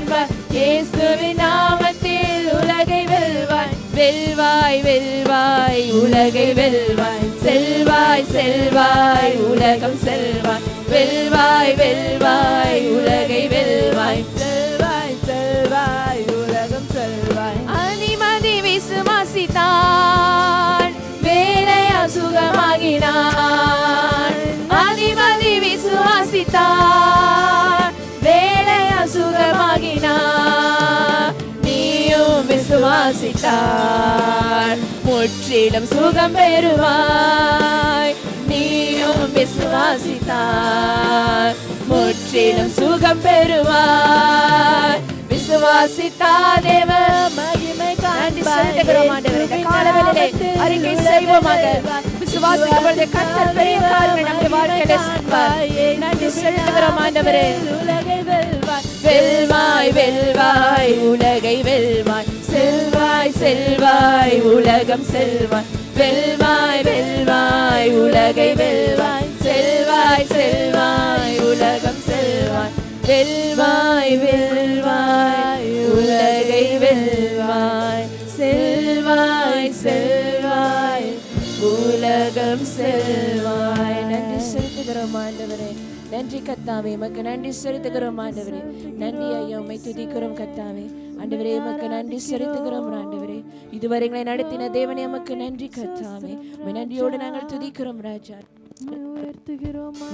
காண்பாய். இயேசுவின் நாமத்தில் உலகை வெல்வாய். வெல்வாய் வெல்வாய் உலகை வெல்வாய். செல்வாய் செல்வாய் உலகம் செல்வாய். வெல்வாய் வெல்வாய் உலகை வெல்வாய். செல்வாய் செல்வாய் உலகம் செல்வாய். அதிமதி விசுவாசித்தான் வேலையா சுகமாகினான். அதிமதி விசுவாசித்தான் வேலையா சுகமாகினான். நீயும் விசுவாசித்தார் முற்றிலும் சுகம் பெறுவாய். நீயும் விசுவாசித்தார் முற்றிலும் சுகம் பெறுவாய். விசுவாசித்தா தேவ மகிமை காண்பாய். காலவெளியிலே அறிக்கை செய்வோமாக. விசுவாசிக்கும் பொழுது கர்த்தர் பெரிய காரியங்களை நம்முடைய வாழ்க்கையிலே செய்வார். நன்றி செலுத்துகிறோம் ஆண்டவரே. உலகை வெல்வாய். வெல்வாய் வெல்வாய் உலகை வெல்வாய். செல்வாய் செல்வாய் உலகம் செல்வாய். வெல்வாய் வெல்வாய் உலகை வெல்வாய். செல்வாய் செல்வாய் உலகம் செல்வாய். வெல்வாய் வெல்வாய் உலகை வெல்வாய். செல்வாய் செல்வாய் உலகம் செல்வாய். நன்றி செலுத்துகிறோம் ஆண்டவரே. நன்றி கர்த்தாவே. உமக்கு நன்றி செலுத்துகிறோம் ஆண்டவரே. நன்றி ஐயா. உம்மை துதிக்கிறோம் கர்த்தாவே. ஆண்டவரே உமக்கு நன்றி செலுத்துகிறோம் ஆண்டவரே. இதுவரை எங்களை நடத்தின தேவனே உமக்கு நன்றி கர்த்தாவே. உம்மை நன்றியோடு நாங்கள் துதிக்கிறோம் ராஜா.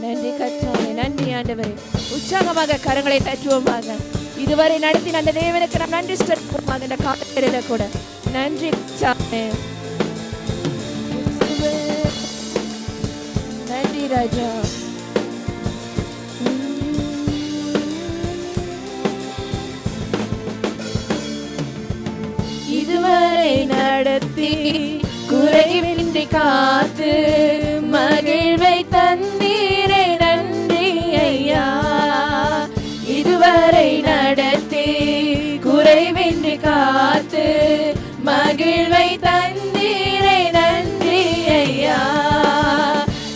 நன்றி கர்த்தாவே. நன்றி ஆண்டவரே. உற்சாகமாக கரங்களை தட்டுவோமாக. இதுவரை நடத்தின அந்த தேவனுக்கு நாம் நன்றி செலுத்துவோம். இந்த காலத்தில கூட நன்றி கர்த்தாவே. நன்றி ராஜா. இதுவரை நடத்தி குறைவின்றி காத்து மகிழ்வை தந்தீரே நன்றி ஐயா. இதுவரை நடத்தி குறைவின்றி காத்து மகிழ்வை தந்தீரே நன்றி ஐயா.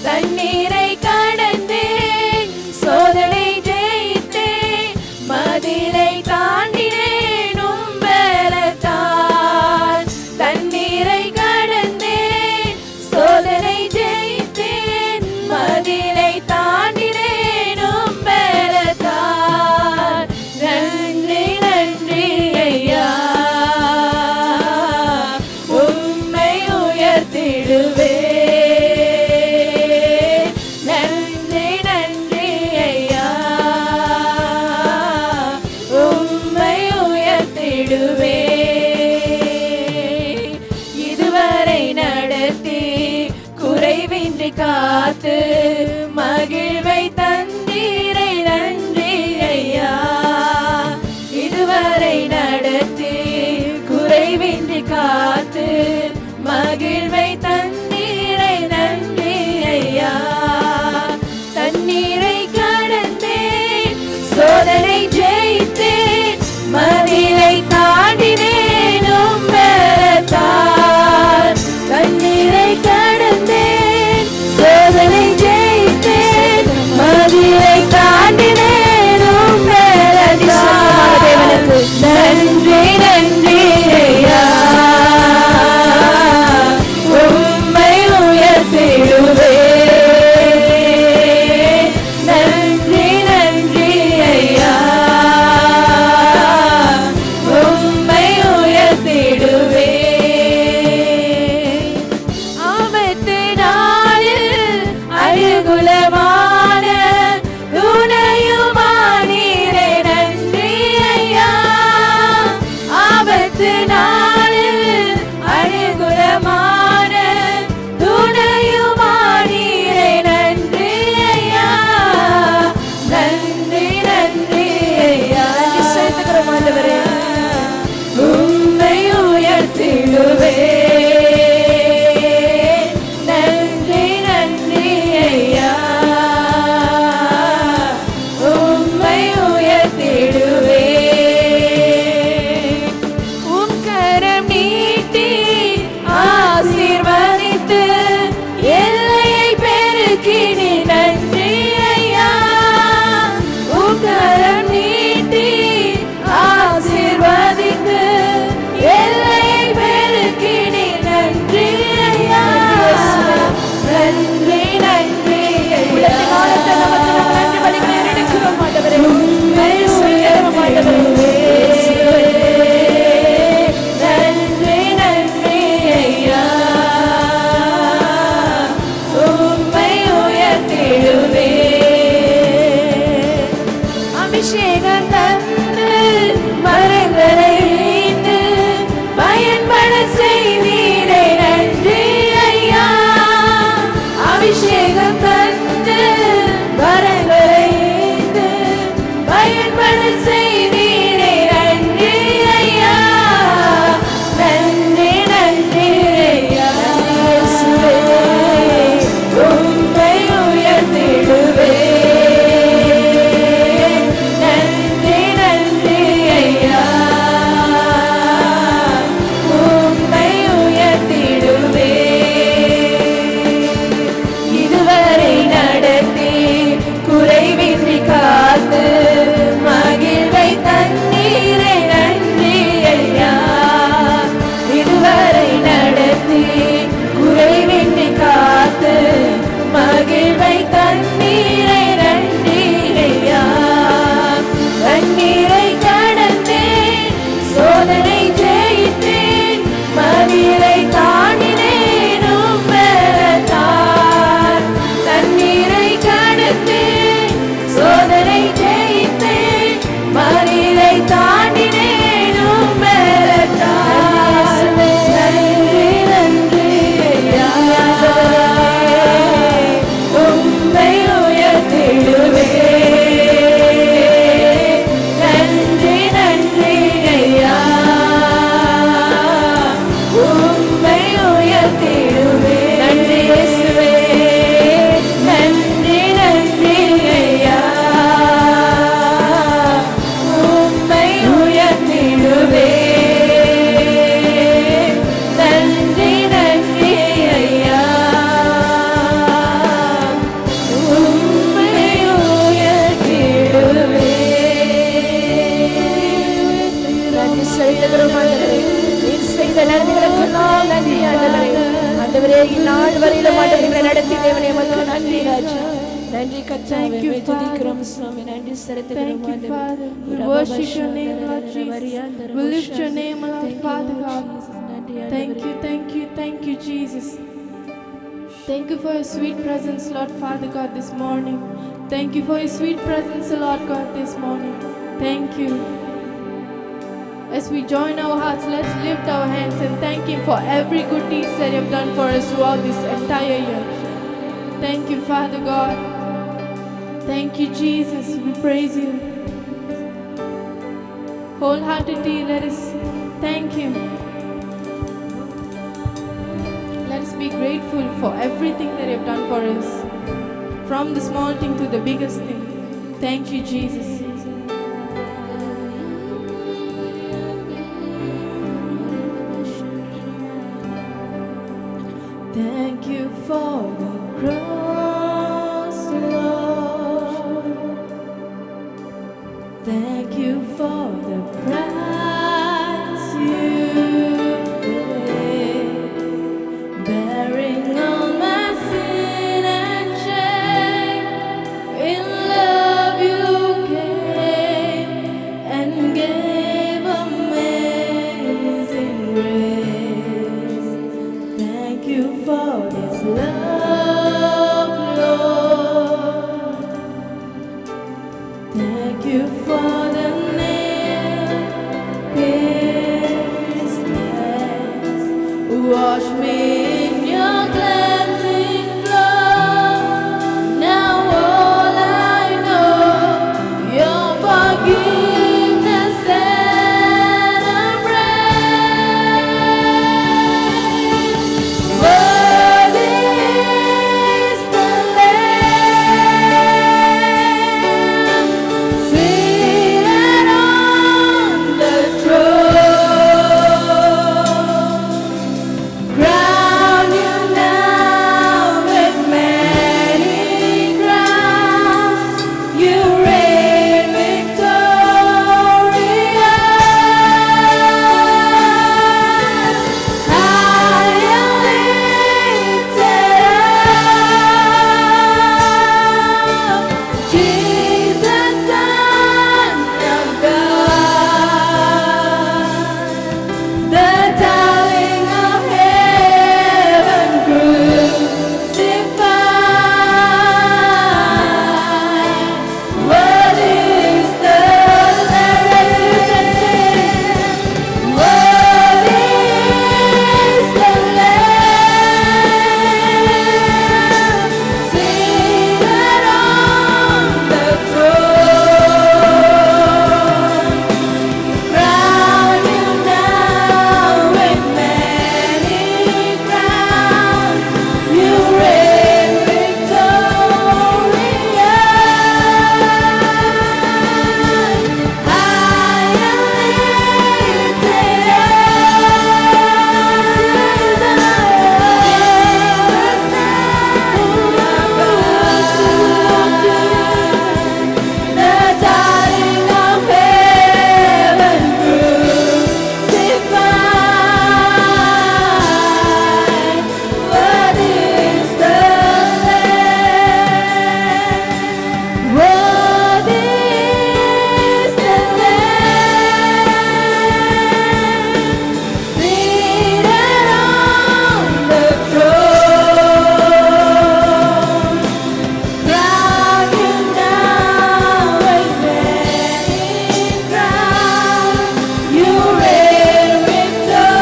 தண்ணீரை கடந்தேன் சோதனை ஜெயித்தேன் மதிலை தாண்டினேன் உம்பலத்தான். தண்ணீரை கடந்தேன் சோதனை ஜெயித்தேன் மதிலை தாண்டினேன் உம்பலத்தான். நன்றி நன்றி ஐயா. உம்மை உயர்த்திடுவே. காத்து மகிழ்வை தந்தீரை நன்றி ஐயா. இதுவரை நடத்தி குறைவின்றி காத்து மகிழ்வை தந்தீரை நன்றி ஐயா. தண்ணீரை கடந்தேன் சோதனை ஜெயித்தேன் மதிலை தாண்டினேன் உம்பலத்தான். தண்ணீரை கடந்தேன் சோதனை ஜெயித்தேன் மதிலை தாண்டினேன் உம்பலத்தான். நன்றி நன்றி ஐயா. செலுத்துகிறோம் ஆண்டவரே. நீர் செய்த நன்மைகளுக்கெல்லாம் நன்றி ஆண்டவரே. ஆண்டவரே இந்நாள் வரையிலும் ஆண்டவரை நடத்தி தேவனே உமக்கு நன்றி ராஜா. நன்றி கர்த்தாவே. துதிக்கிறோம் சுவாமி. நன்றி செலுத்துகிறோம் ஆண்டவரே. We worship your name, Lord Jesus. We lift your name, Lord Father God. Thank you, thank you, thank you, Jesus. Thank you for your sweet presence, Lord Father God, this morning. Thank you for your sweet presence, Lord God, this morning. Thank you. As we join our hearts, let's lift our hands and thank Him for every good deed that you have done for us throughout this entire year. Thank you, Father God. Thank you, Jesus. We praise you. Wholeheartedly, let us thank Him. Let us be grateful for everything that you have done for us, from the small thing to the biggest thing. Thank you, Jesus. Thank you for the cross, Lord. Thank you for the price you paid, bearing all my sin and shame. In love you came and gave amazing grace. Thank you for this love, Lord. Thank you for the nail-pierced hands. Wash me in your cleansing flow. Now all I know, your forgiveness and embrace. Worthy is the Lamb seated on the throne. Crown you now with many crowns. You reign victorious. High and lifted up, Jesus, Son of God, the darling of heaven crucified. Worthy is the Lamb. Worthy is the Lamb seated on the throne. Crown you now with many crowns. You reign victorious. High and lifted up, the darling of heaven crucified. Worthy is the Lamb. Worthy is the Lamb seated on the throne. Crown you now with many crowns. You reign victorious.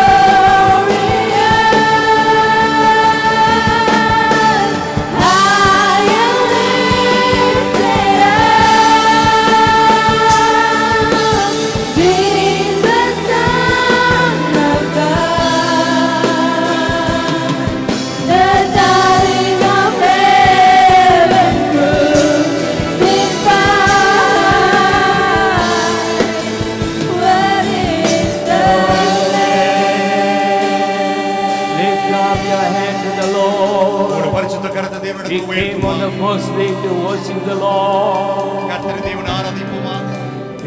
High and lifted up, Jesus, Son of God, the darling of heaven crucified. Worthy is the Lamb. Lift up your hand to the Lord. ஒரு பரிசுத்த கரத்தை We தேவனிடத்தில் came on the உயர்த்துவோம். first day to worship the Lord. கர்த்தரை தேவனை ஆராதிப்போமாக.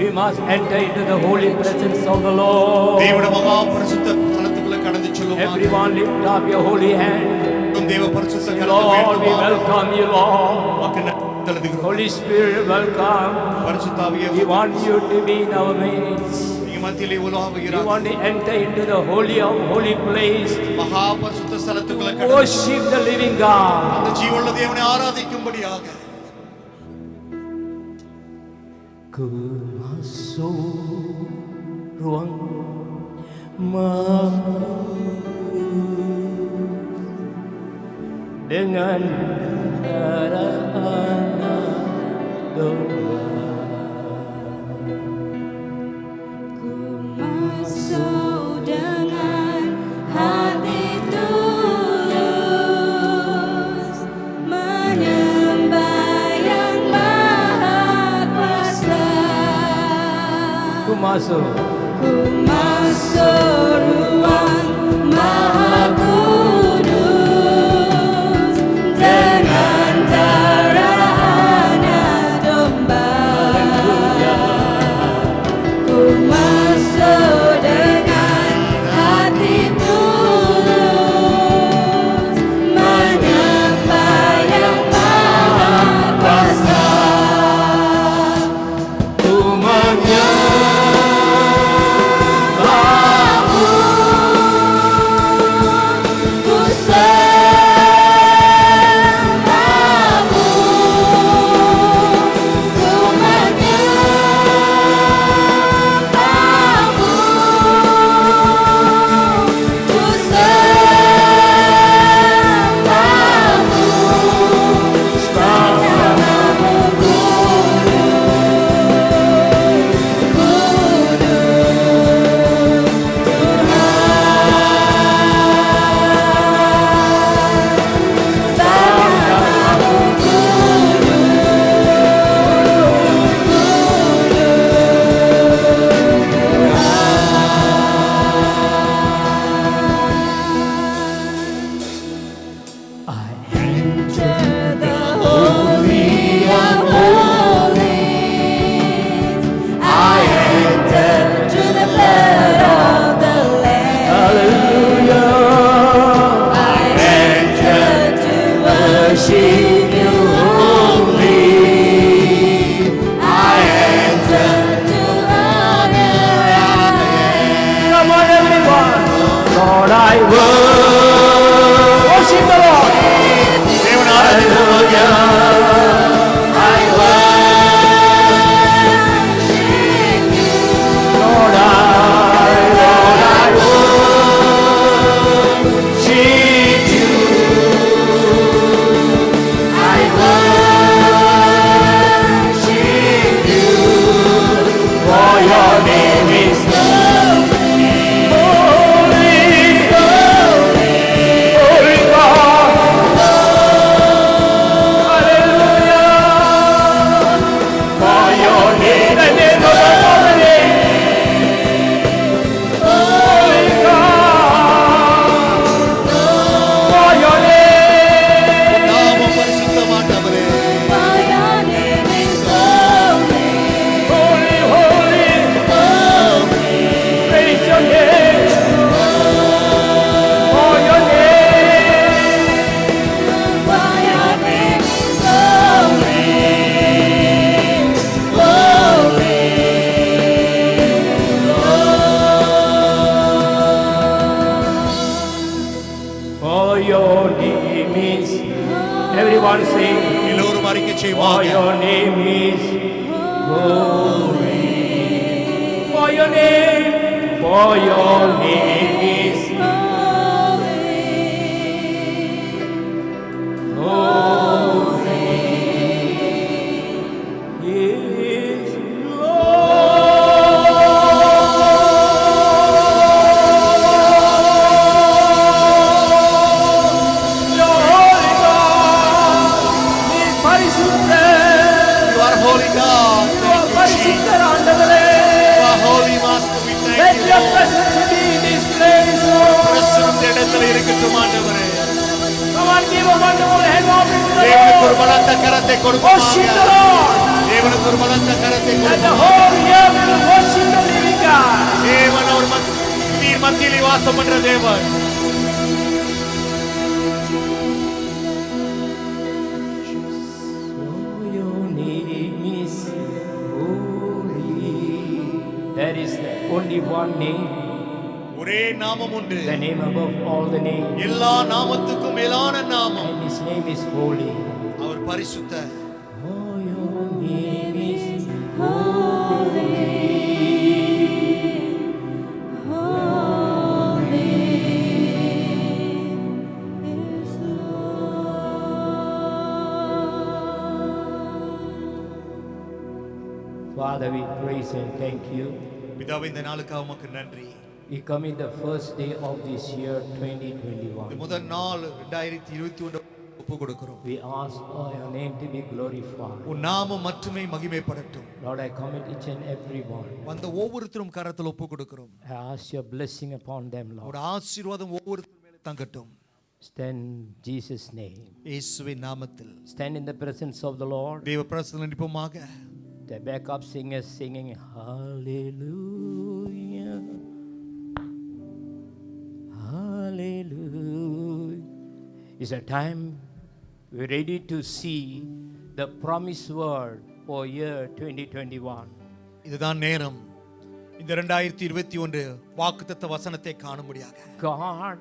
We must enter into the holy presence of the Lord. தேவனுடைய மகா பரிசுத்த ஸ்தலத்துக்குள்ள கடந்து செல்லுவோம். Everyone lift up your holy hand. தேவ பரிசுத்த Lord, we welcome you, Lord. கரத்தை Holy Spirit, welcome. பரிசுத்தாவியே, We want you to be in our midst. நீங்க மத்தியிலே உலாவுகிறார். We want to enter into the holy of holy place. மகா பரிசுத்த ஸ்தலத்துக்குள்ள கடந்து Worship the living God. அந்த ஜீவனுள்ள தேவனை ஆராதிக்கும்படியாக Ku masuk ruang dengan darah anak domba. Ku masuk dengan hati tulus menyembah yang Maha Kuasa. Ku masuk ruang Maha Kudus dengan darah anak domba. Ku masuk dengan hati tulus menyembah yang Maha Kuasa. ku Ku sembahmu, ku menyembahmu, ku sembahmu, namamu Everyone sing. எல்லோரும் அறிக்கை For செய்வாங்க. your name is holy. For your name is holy. Is Lord. Your holy God. Ni parisutta. You are holy God. You are parisutta ஆண்டவரே. You are holy Master. We Let thank you. your Lord. presence be in this place, Lord. பிரசன்னம் இந்த இடத்துல இருக்கட்டும் ஆண்டவரே. Come on, give a wonderful hand offering to the தேவனுக்கு ஒரு Lord. பலத்த கரத்தை Worship the கொடுப்போம். Lord. தேவனுக்கு ஒரு பலத்த கரத்தை And the கொடுப்போம். whole year we will worship the living God. தேவன் அவர் நீர் மத்தியிலே வாசம் பண்ற தேவன். Oh, your name is holy. There is only one name, ஒரே நாமம் உண்டு. the name above all the names. எல்லா நாமத்துக்கும் மேலான நாமம். And his name is holy. அவர் பரிசுத்தர். Oh, your name is Father, we praise and thank you. பிதாவே இந்த நாளுக்காக உமக்கு நன்றி. We commit the first day of this year இந்த 2021. முதல் நாள் 2021 ஒப்பு கொடுக்கிறோம். We ask your name to be glorified. உன் நாமம் மட்டுமே மகிமைப்படட்டும். Lord, I commit each and every one. வந்த ஒவ்வொருத்தரும் கரத்தில் ஒப்பு கொடுக்கிறோம். I ask your blessing upon them, Lord. உம்முடைய ஆசீர்வாதம் ஒவ்வொருத்தர் மேலே தங்கட்டும். Stand in Jesus' name. இயேசுவின் நாமத்தில் Stand in the presence of the Lord. தேவ பிரசன்னத்தில் நிற்போமாக. The backup singers singing Hallelujah. Hallelujah. It's a time we're ready to see the promised word for year 2021. இதுதான் நேரம். இந்த 2021 வாக்குத்தத்த வசனத்தை காணும்படியாக God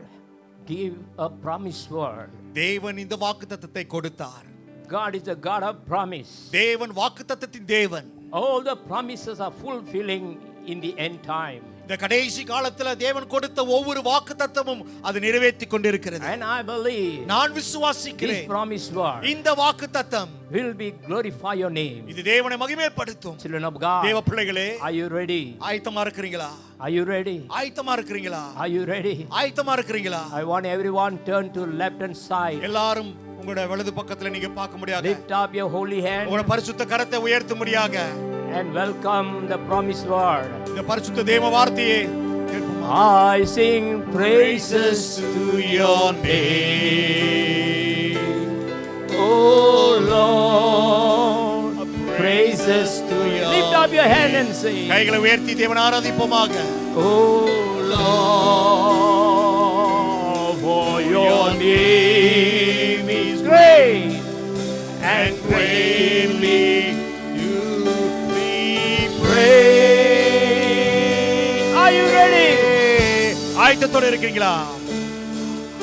gave a promised word. தேவன் இந்த வாக்குத்தத்தத்தை கொடுத்தார். God is a God of promise. தேவன் வாக்குத்தத்தத்தின் தேவன். All the promises are fulfilling in the end time. இந்த கடைசி காலத்துல தேவன் கொடுத்த ஒவ்வொரு வாக்குத்தத்தமும் அது நிறைவேற்றிக் கொண்டிருக்கிறது. And I believe நான் this விசுவாசிக்கிறேன் promised word இந்த வாக்குத்தத்தம் will be glorify your name. இது தேவனை மகிமைப்படுத்தும். Children of God, தேவ பிள்ளைகளே, are you ready? ஆயத்தமா இருக்கிறீங்களா? Are you ready? ஆயத்தமா இருக்கிறீங்களா? Are you ready? ஆயத்தமா இருக்கிறீங்களா? I want everyone turn to left hand side. எல்லாரும் உங்களுடைய வலது பக்கத்துல நீங்க பார்க்க முடியாது. Lift up your holy hand உங்களுடைய பரிசுத்த கரத்தை உயர்த்தும்படியாக and welcome the promised word. இந்த பரிசுத்த தேவ வார்த்தையை கேட்போமா? I sing praises to your name. Oh Lord, praises to you. Lift up your hand and sing. கைகளை உயர்த்தி தேவனை ஆராதிப்போமாக. Oh Lord, for your name is great and greatly to be praised. Are you ready? ஆயத்தத்தோட இருக்கீங்களா?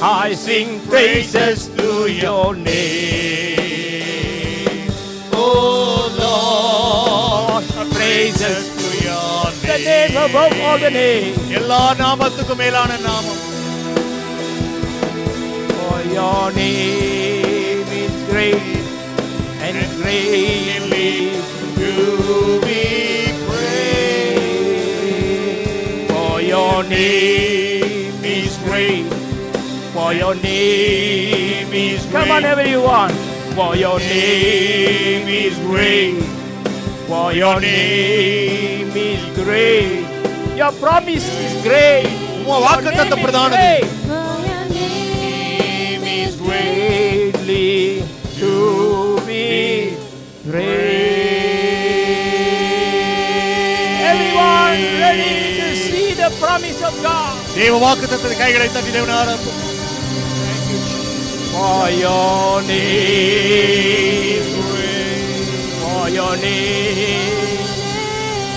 I sing praises to your name. Oh Lord, praises to your the name above all the names. எல்லா நாமத்துக்கும் மேலான நாமம். For your name is great and greatly to be praised. For your name is great. For your name is great. Come on, everyone. For your name is great. For your name is great. Your promise is great. உங்க வாக்குத்தத்தம் பிரதானது. Name is greatly to be praised. Everyone ready to see the promise of God. தேவ வாக்குத்தத்தத்தை கைகளை தட்டி தேவனை ஆராதிப்போம். For your name, for your name,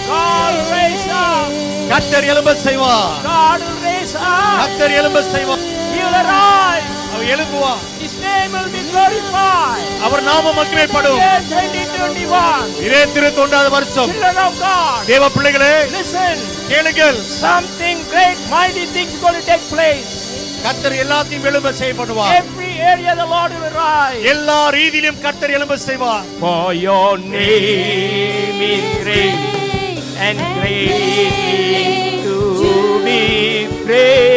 God will raise up. கர்த்தர் எழும்ப செய்வார். God will raise up. கர்த்தர் எழும்ப செய்வார். He will arise. Our எழும்புவார். His name will be glorified. அவர் நாமம் மகிமைப்படும். Year 2021. இதே 21வது வருஷம். Children of God, தேவ பிள்ளைகளே, listen. கேளுங்கள். Something great, mighty things going to take place. கர்த்தர் எல்லாத்தையும் எழும்ப செய்வார். Every area the Lord will rise. எல்லா ரீதியிலும் கர்த்தர் எழும்ப செய்வார். For your name is great and greatly to be praised.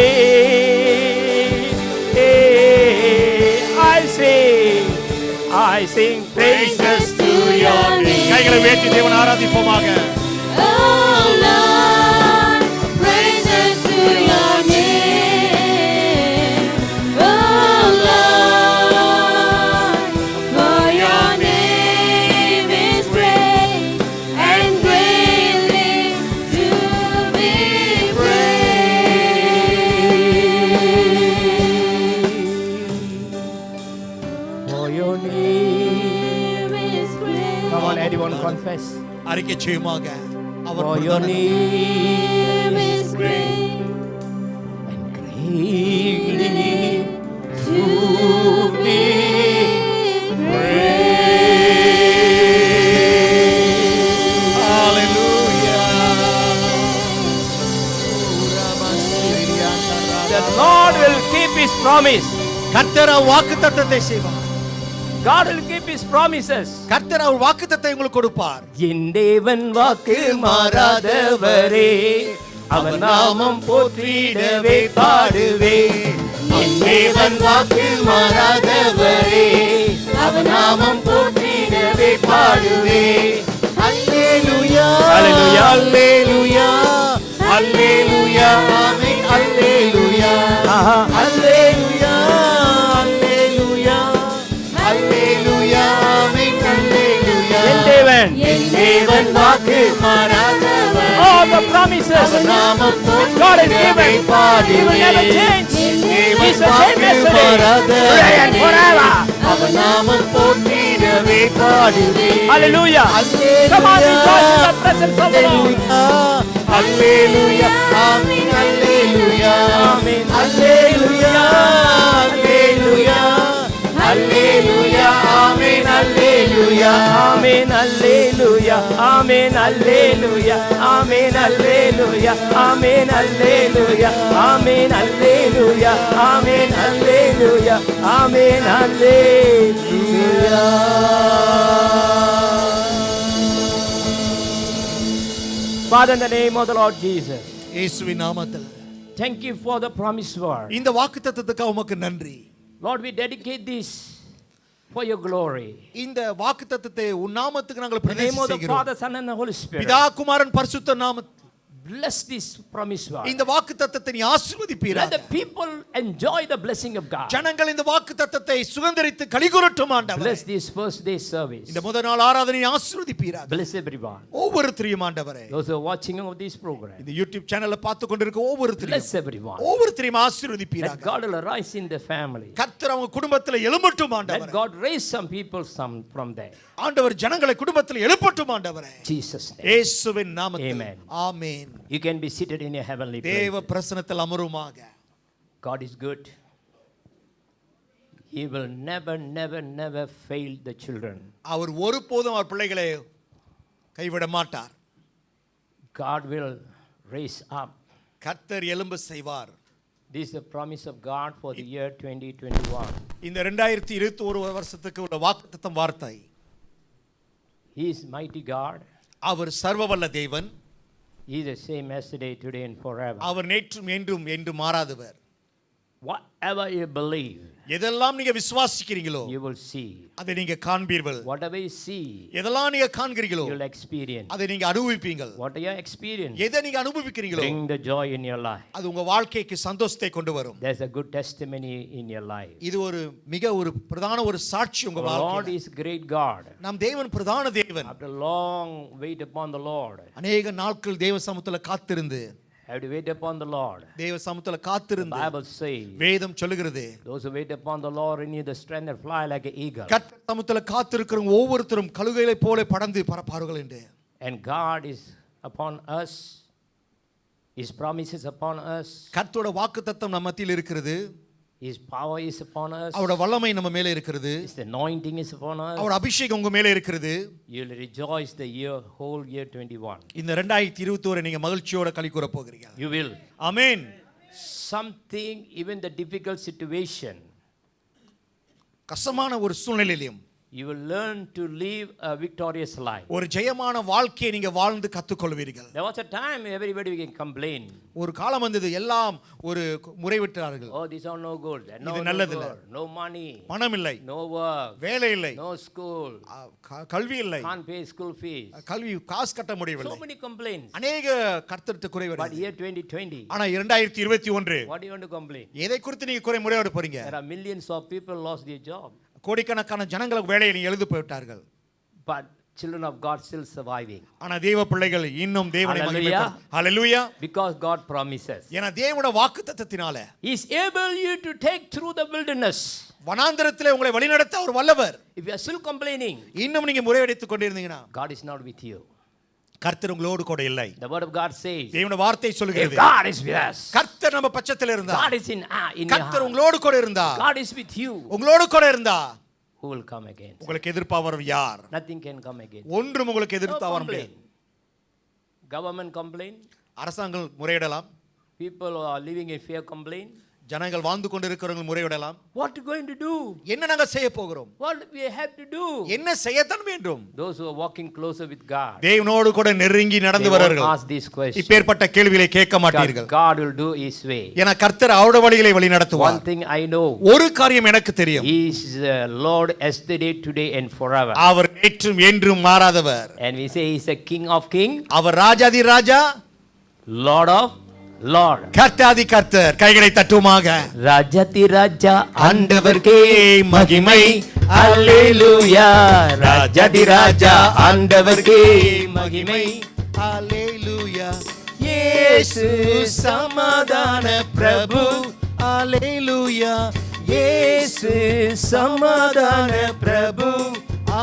I sing praises to your name. கைகளை உயர்த்தி தேவனை ஆராதிப்போமாக. Oh Lord, praises to your name. Oh Lord, for your name is great அறிக்கை செய்யுமாக. அவர் For your name name is great and greatly to be praised. Hallelujah. the Lord will keep his promise. கர்த்தர் வாக்குத்தத்தத்தை செய்வார். God will keep his promises. கர்த்தர் அவர் வாக்குத்தத்தத்தை உங்களுக்கு கொடுப்பார். என் தேவன் வாக்கு மாறாதவரே, அவர் நாமம் போற்றிடவே பாடுவே. என் தேவன் வாக்கு மாறாதவரே, அவர் நாமம் போற்றிடவே பாடுவே. அல்லேலூயா Hallelujah. அல்லேலூயா அல்லேலூயா ஆமென் அல்லேலூயா ஆஹா. அல்லேலூயா அல்லேலூயா அல்லேலூயா ஆமென் அல்லேலூயா. என் தேவன் தேவன் வாக்கு மாறாதவர். all the promises நாமம் which God has given, He will never change. He's the same yesterday, today and forever. அவர் நாமம் போற்றிடவே பாடுவே. Hallelujah. Come on, rejoice in the presence of the Lord. Hallelujah amen hallelujah amen. Hallelujah hallelujah hallelujah amen hallelujah Amen, hallelujah. Amen, hallelujah. Amen, hallelujah. Amen, hallelujah. Amen, hallelujah. Amen, hallelujah. Amen, hallelujah. Father, in the name of the Lord Jesus, இயேசுவின் நாமத்தில் thank you for the promised word. இந்த வாக்குத்தத்தத்துக்கு உமக்கு நன்றி. Lord, we dedicate this for your glory. இந்த வாக்குத்தத்தத்தை உன் நாமத்துக்கு நாங்கள் In the name of the பிரதிஷ்டை Father, Son, and the Holy Spirit, பிதா குமாரன் பரிசுத்த நாமத்தில் bless this promised word. இந்த வாக்குத்தத்தத்தை நீ Let ஆசீர்வதிப்பீராக. the people enjoy the blessing of God. ஜனங்கள் இந்த வாக்குத்தத்தத்தை சுதந்தரித்து களிகூரட்டும் ஆண்டவரே. Bless this first day service. இந்த முதல் நாள் ஆராதனையை ஆசீர்வதிப்பீராக. Bless everyone. ஒவ்வொருத்தரையும் ஆண்டவரே. Those who are watching of this program. இந்த யூடியூப் சேனலை பார்த்து கொண்டிருக்க ஒவ்வொருத்தரையும் Bless everyone. ஒவ்வொருத்தரையும் Let ஆசீர்வதிப்பீராக. God will arise in the family. கர்த்தர் அவங்க குடும்பத்தில் எழும்பட்டும் Let ஆண்டவரே. God raise some people from there. ஆண்டவர் ஜனங்களை குடும்பத்தில் எழுப்பட்டும் ஆண்டவரே. Jesus' name. இயேசுவின் நாமத்தில் Amen. Amen. You can be seated in your heavenly தேவ place. பிரசன்னத்தில் அமருமாக. God is good. He will never, never, never fail the children. அவர் ஒருபோதும் அவர் பிள்ளைகளை கைவிட மாட்டார். God will raise up. கர்த்தர் எழும்ப செய்வார். This is the promise of God for the year 2021. இந்த 2021 வருஷத்துக்கு உள்ள வாக்குத்தத்தம் வார்த்தை. He is mighty God. அவர் சர்வவல்ல தேவன். He is the same yesterday, today, and forever. அவர் நேற்றும் என்றும் என்று மாறாதவர். Whatever you believe, எதெல்லாம் நீங்க விசுவாசிக்கிறீங்களோ you will see. அதை நீங்க காண்பீர்கள். Whatever you see, எதெல்லாம் நீங்க காண்கிறீங்களோ you'll experience. அதை நீங்க அனுபவிப்பீங்கள். What you experience, எதை நீங்க அனுபவிக்கிறீங்களோ bring the joy in your life. அது உங்க வாழ்க்கைக்கு சந்தோஷத்தை கொண்டு வரும். There's a good testimony in your life. இது ஒரு மிக ஒரு பிரதான ஒரு சாட்சி உங்க The Lord வாழ்க்கையில. is great God. நம் தேவன் பிரதான தேவன். After long wait upon the Lord, அநேக நாட்கள் தேவ சமூகத்துல காத்திருந்து have to wait upon the Lord. தேவ சமூகத்துல The காத்திருந்து Bible says, வேதம் சொல்லுகிறது those who wait upon the Lord renew the strength and fly like an eagle. கர்த்தர் சமூகத்துல காத்திருக்கிறவங்க ஒவ்வொருத்தரும் கழுகைகளை போல பறந்து பறப்பார்கள் என்று. And God is upon us. His promises upon us. கர்த்தரோட வாக்குத்தத்தம் நம்ம மத்தியில் இருக்கிறது. His power is upon us. அவரோட வல்லமை நம்ம மேலே இருக்கிறது. His anointing is upon us. அவரோட அபிஷேகம் உங்க மேலே இருக்கிறது. You'll rejoice the whole year 21. இந்த 2021 நீங்க மகிழ்ச்சியோட களி கூற போகிறீங்க. You will. Amen. Something, even the difficult situation, கஷ்டமான ஒரு சூழ்நிலையிலும் you will learn to live a victorious life. ஒரு ஜெயமான வாழ்க்கையை நீங்க வாழ்ந்து கற்றுக்கொள்வீர்கள். There was a time everybody can complain. ஒரு காலம் வந்தது எல்லாம் ஒரு முறைவிட்டார்கள். Oh, these are no good. No, இது no நல்லதில்லை. good. No money. பணம் இல்லை, No work. வேலை இல்லை, No school. கல்வி இல்லை, Can't pay school fees. கல்வி காசு கட்ட So முடியவில்லை. many complaints. அநேக கர்த்தர்ட்ட குறை But வருது. year 2020, ஆனா 2021 what do you want to complain? எதை குறித்து நீங்க குறை முறையோட போறீங்க? There are millions of people lost their job. கோடிக்கணக்கான ஜனங்களுக்கு வேலையை நீ எழுந்து போய்விட்டார்கள். But children of God still surviving. ஆனா தேவ பிள்ளைகள் இன்னும் தேவனை Hallelujah. மகிமைப்படுத்த ஹalleluya. Because God promises. ஏனா தேவனுடைய வாக்குத்தத்தத்தினால He is able you to take through the wilderness. வனாந்தரத்திலே உங்களை வழிநடத்த அவர் வல்லவர். If you are still complaining, இன்னும் நீங்க முறையடித்துக் கொண்டிருந்தீங்கன்னா God is not with you. கர்த்தர் உங்களோடு கூட இல்லை. The word of God says, தேவனுடைய வார்த்தை if சொல்கிறது, God is with us, கர்த்தர் நம்ம பட்சத்தில் இருந்தா, God is in your கர்த்தர் heart, உங்களோடு கூட இருந்தா, God is with you, உங்களோடு கூட இருந்தா, who will come again? உங்களுக்கு எதிர்ப்பாவர் யார்? Nothing can come again. ஒன்றும் உங்களுக்கு No எதிர்த்து வர complain. முடியாது. Government complain, அரசாங்கம் முறையிடலாம், people who are living in fear complain. ஜனங்கள் வாழ்ந்து கொண்டிருக்கிறவங்க முறையிடலாம். What are you going to do? என்ன நாங்க செய்ய போகிறோம்? What we have to do? என்ன செய்யத்தான் வேண்டும்? Those who are walking closer with God, தேவனோடு கூட நெருங்கி they நடந்து won't வருவார்கள். ask these questions. இப்பேற்பட்ட கேள்விகளை கேட்க மாட்டீர்கள். God will do His way. ஏன்னா கர்த்தர் அவருடைய வழிகளை வழி One நடத்துவார். thing I know, ஒரு காரியம் எனக்கு தெரியும், He is the Lord yesterday, today and forever. அவர் நேற்றும் என்றும் மாறாதவர். And we say He is the King of Kings, our Rajathi Raja, Lord of Lord. கர்த்தாதி கர்த்தர். கைகளை தட்டுமாக. ராஜாதி ராஜா ஆண்டவர்க்கே மகிமை, அல்லேலூயா. ராஜாதி ராஜா ஆண்டவர்க்கே மகிமை, அல்லேலூயா. இயேசு சமாதான பிரபு, அல்லேலூயா. இயேசு சமாதான பிரபு,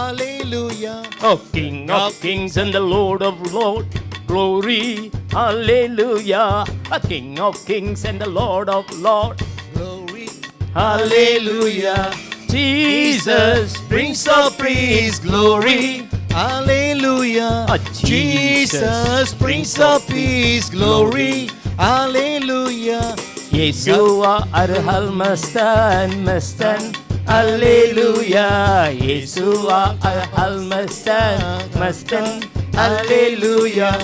அல்லேலூயா. Oh, King of Kings and the Lord of Lords, glory, hallelujah. A King of Kings and the Lord of Lords, Glory, hallelujah. Jesus, Prince of Peace, glory, hallelujah. Jesus, Prince of Peace, glory, hallelujah. Yeshua Arhal Mastan, Mastan, hallelujah. Yeshua Arhal Mastan, Mastan, hallelujah.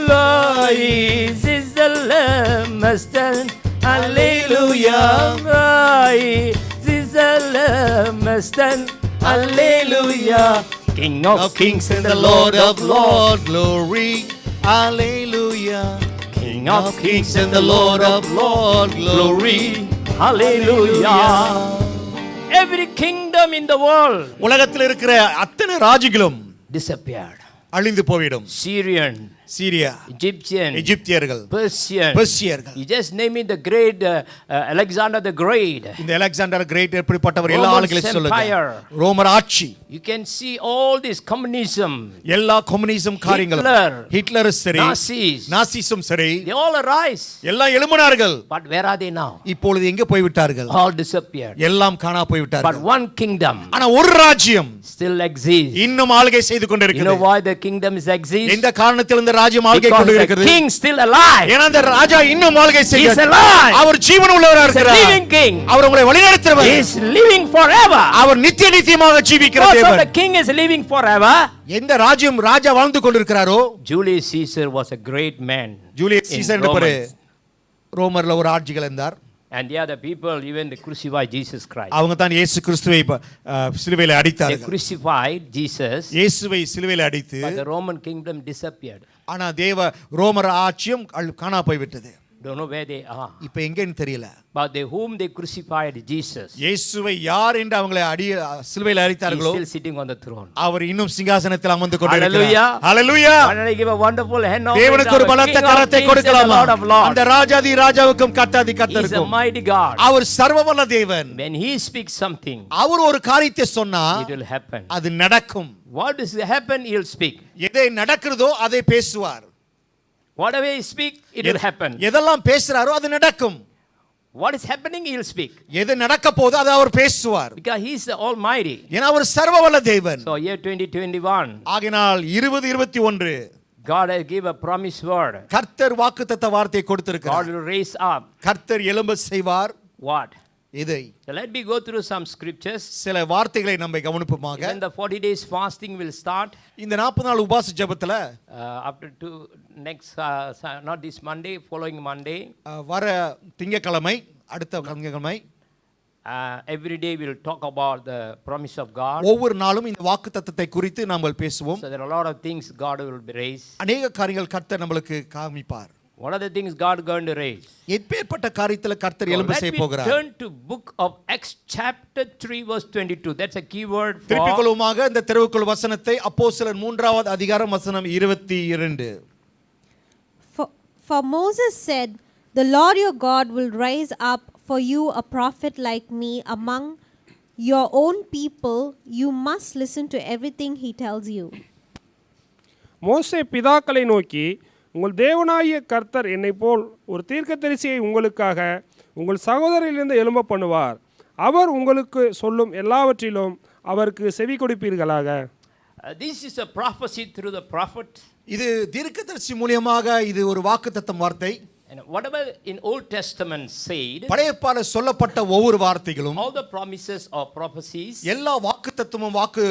Lord is the Lamb, Mastan, hallelujah. Lord is the Lamb, Mastan, hallelujah. King of Kings and the Lord of Lords, glory, hallelujah. King of Kings and the Lord of Lords, glory, hallelujah. Every kingdom in the world உலகத்தில் இருக்கிற அத்தனை ராஜ்யங்களும் disappeared. அழிந்து போய்விடும். Syrian, Syria, Egyptian, எகிப்தியர்கள், Persian. பெர்சியர்கள். You just name it the great Alexander the Great. இந்த Alexander great எப்படிப்பட்டவர்? எல்லா Roman ஆளுகளையும் சொல்லுங்க. Empire. ரோமர் ஆட்சி, You can see all this communism, எல்லா கம்யூனிசம் காரியங்களும், Hitler, ஹிட்லர் சரி, Nazis, நாசிசம் சரி, they all arise. எல்லாம் எழும்பினார்கள். But where are they now? இப்பொழுது எங்கே போய்விட்டார்கள்? All disappeared. எல்லாம் காணா But போய்விட்டார்கள். one kingdom ஆனா ஒரு ராஜ்யம் still exists. இன்னும் ஆளுகை செய்து You know கொண்டிருக்கிறது. why the kingdom is exist? எந்த காரணத்தில் இந்த ராஜ்யம் ஆளுகை Because the கொண்டிருக்கிறது? king still alive. ஏன்னா அந்த ராஜா இன்னும் ஆளுகை He is செய்கிறார். alive. அவர் ஜீவன் உள்ளவராக He is a இருக்கிறார். living king. அவர் உங்களை வழிநடத்துகிறவர். He is living forever. அவர் நித்திய நித்தியமாக ஜீவிக்கிற Also தேவன். the king is living forever. எந்த ராஜ்யம் ராஜா வாழ்ந்து கொண்டிருக்கிறாரோ, Julius Caesar was a great man. Julius in Caesar என்பவர் Romans. ரோமர்ல ஒரு ஆட்சிகள் இருந்தார். And the other people even they crucified Jesus Christ. அவங்க தான் இயேசு கிறிஸ்துவை சிலுவையில் They அடித்தார்கள். crucified Jesus, இயேசுவை சிலுவையில் அடித்து, but the Roman kingdom disappeared. ஆனா ரோமர் ஆட்சியும் காணா போய்விட்டது. Don't know where they are. இப்ப எங்கன்னு தெரியல. But they whom they crucified Jesus, இயேசுவை யார் என்று அவங்களை சிலுவையில் he is அடித்தார்களோ, still sitting on the throne. அவர் இன்னும் சிங்காசனத்தில் அமர்ந்து Hallelujah. கொண்டிருக்கிறார். ஹalleluya. Why don't I give a wonderful hand of தேவனுக்கு ஒரு பலத்த கரத்தை கொடுக்கலாமா? அந்த ராஜாதி ராஜாவுக்கும் கர்த்தாதி He is a கர்த்தருக்கும். mighty God. அவர் சர்வவல்ல தேவன். When he speaks something, அவர் ஒரு காரியத்தை சொன்னா it will happen. அது நடக்கும். What does happen? He will speak. எதை நடக்கிறதோ அதை பேசுவார். Whatever he speak, it will happen. எதெல்லாம் பேசுறாரோ அது நடக்கும். What is happening, he will speak. எது நடக்க போதோ அதை அவர் பேசுவார். Because he is the Almighty. ஏன்னா அவர் சர்வவல்ல தேவன். So year 2021, ஆகினால் 2021 God has give a promise word. கர்த்தர் வாக்குத்தத்த வார்த்தையை God கொடுத்திருக்கிறார். will raise up. கர்த்தர் எழும்ப செய்வார். What? இதை So let me go through some scriptures. சில வார்த்தைகளை நம்ம கவனிப்போமாக. When the 40 days fasting will start, இந்த 40 நாள் உபவாச ஜெபத்துல after next, not this Monday, following Monday, வர திங்கட்கிழமை, அடுத்த திங்கட்கிழமை, every day we'll talk about the promise of God. ஒவ்வொரு நாளும் இந்த வாக்குத்தத்தத்தை குறித்து நாம் பேசுவோம். So there are a lot of things God will raise. அநேக காரியங்கள் கர்த்தர் நம்மளுக்கு காமிப்பார். What are the things God going to raise? எப்பேற்பட்ட காரியத்துல கர்த்தர் எழும்ப செய்ய Let me போகிறார். turn to book of Acts chapter 3 verse 22. That's a key word for. திருப்பிக்கொள்ளுமாக இந்த தெருவுக்குள் வசனத்தை அப்போஸ்தலர் 3வது அதிகாரம் வசனம் 22. For Moses said, "The Lord your God will raise up for you a prophet like me among your own people. You must listen to everything he tells you." மோசே பிதாக்களை நோக்கி, உங்கள் தேவனாகிய கர்த்தர் என்னை போல் ஒரு தீர்க்கதரிசியை உங்களுக்காக உங்கள் சகோதரிலிருந்து எழும்ப பண்ணுவார். அவர் உங்களுக்கு சொல்லும் எல்லாவற்றிலும் அவருக்கு செவி கொடுப்பீர்களாக. This is a prophecy through the prophet. இது தீர்க்கதரிசி மூலமாக இது ஒரு வாக்குத்தத்தம் வார்த்தை. And whatever in Old Testament said, பழைய ஏற்பாட்டில் சொல்லப்பட்ட ஒவ்வொரு வார்த்தைகளும், all the promises or prophecies எல்லா வாக்குத்தத்தமும் வாக்கு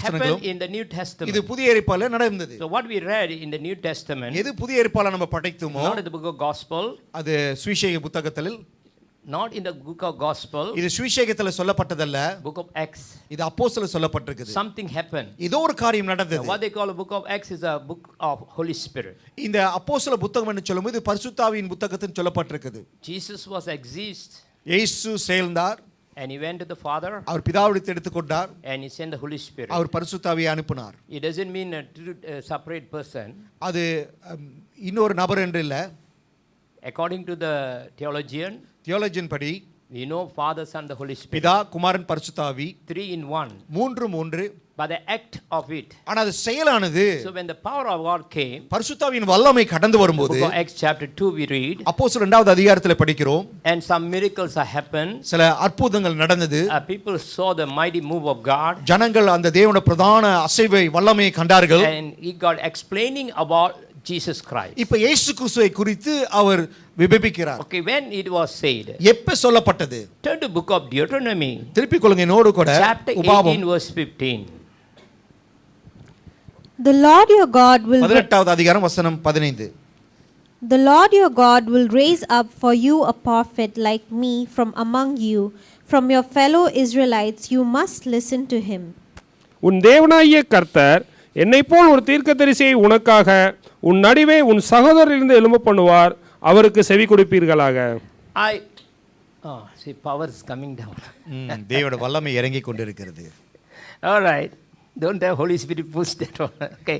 happened in the New Testament. இது புதிய ஏற்பாட்டில் நடந்தது. So what we read in the New Testament, எது புதிய ஏற்பாட்டில் நம்ம படித்தோமோ, not in the book of Gospel, அது சுவிசேஷ புத்தகத்தில், not in the book of Gospel, இது சுவிசேஷத்தில் சொல்லப்பட்டதல்ல, book of Acts, இது அப்போஸ்தலர் சொல்லப்பட்டிருக்குது. something happened. ஏதோ ஒரு காரியம் நடந்தது. What they call a book of Acts is a book of Holy Spirit. இந்த அப்போஸ்தல புத்தகம் என்று சொல்லும்போது பரிசுத்தாவியின் புத்தகத்தில் சொல்லப்பட்டிருக்குது. Jesus was exist, இயேசு சேர்ந்தார், and he went to the Father, அவர் பிதாவிடத்தை எடுத்துக்கொண்டார், and he sent the Holy Spirit. அவர் பரிசுத்தாவியை அனுப்பினார். It doesn't mean a separate person. அது இன்னொரு நபர் என்று இல்ல. According to the theologian படி we know Father, Son, the Holy Spirit. பிதா, குமாரன், பரிசுத்தாவி 3 in 1. மூன்று. But the act of it. ஆனா அது செயலானது. So when the power of God came, பரிசுத்தாவியின் வல்லமை கடந்து வரும்போது, book of Acts chapter 2 we read, அப்போஸ்தலர் 2வது அதிகாரத்தில் படிக்கிறோம், and some miracles are happened. சில அற்புதங்கள் நடந்தது. People saw the mighty move of God. ஜனங்கள் அந்த தேவனுடைய பிரதான அசைவை வல்லமையை கண்டார்கள். And he got explaining about Jesus Christ. இப்ப இயேசு கிறிஸ்துவை குறித்து அவர் விபபிக்கிறார். Okay, when it was said, எப்ப சொல்லப்பட்டது? turn to book of Deuteronomy, திருப்பி கொள்ளுங்க என்னோடு கூட. chapter 18 verse 15. The Lord your God will 18வது அதிகாரம் வசனம் 15. The Lord your God will raise up for you a prophet like me from among you, from your fellow Israelites. You must listen to him. உன் தேவனாகிய கர்த்தர் என்னை போல் ஒரு தீர்க்கதரிசியை உனக்காக உன் நடுவே உன் சகோதரரிலிருந்து எழும்ப பண்ணுவார். அவருக்கு செவி கொடுப்பீர்களாக. See, power is coming down. தேவனுடைய வல்லமை இறங்கி கொண்டிருக்கிறது. All right. Don't have Holy Spirit push that one. Okay.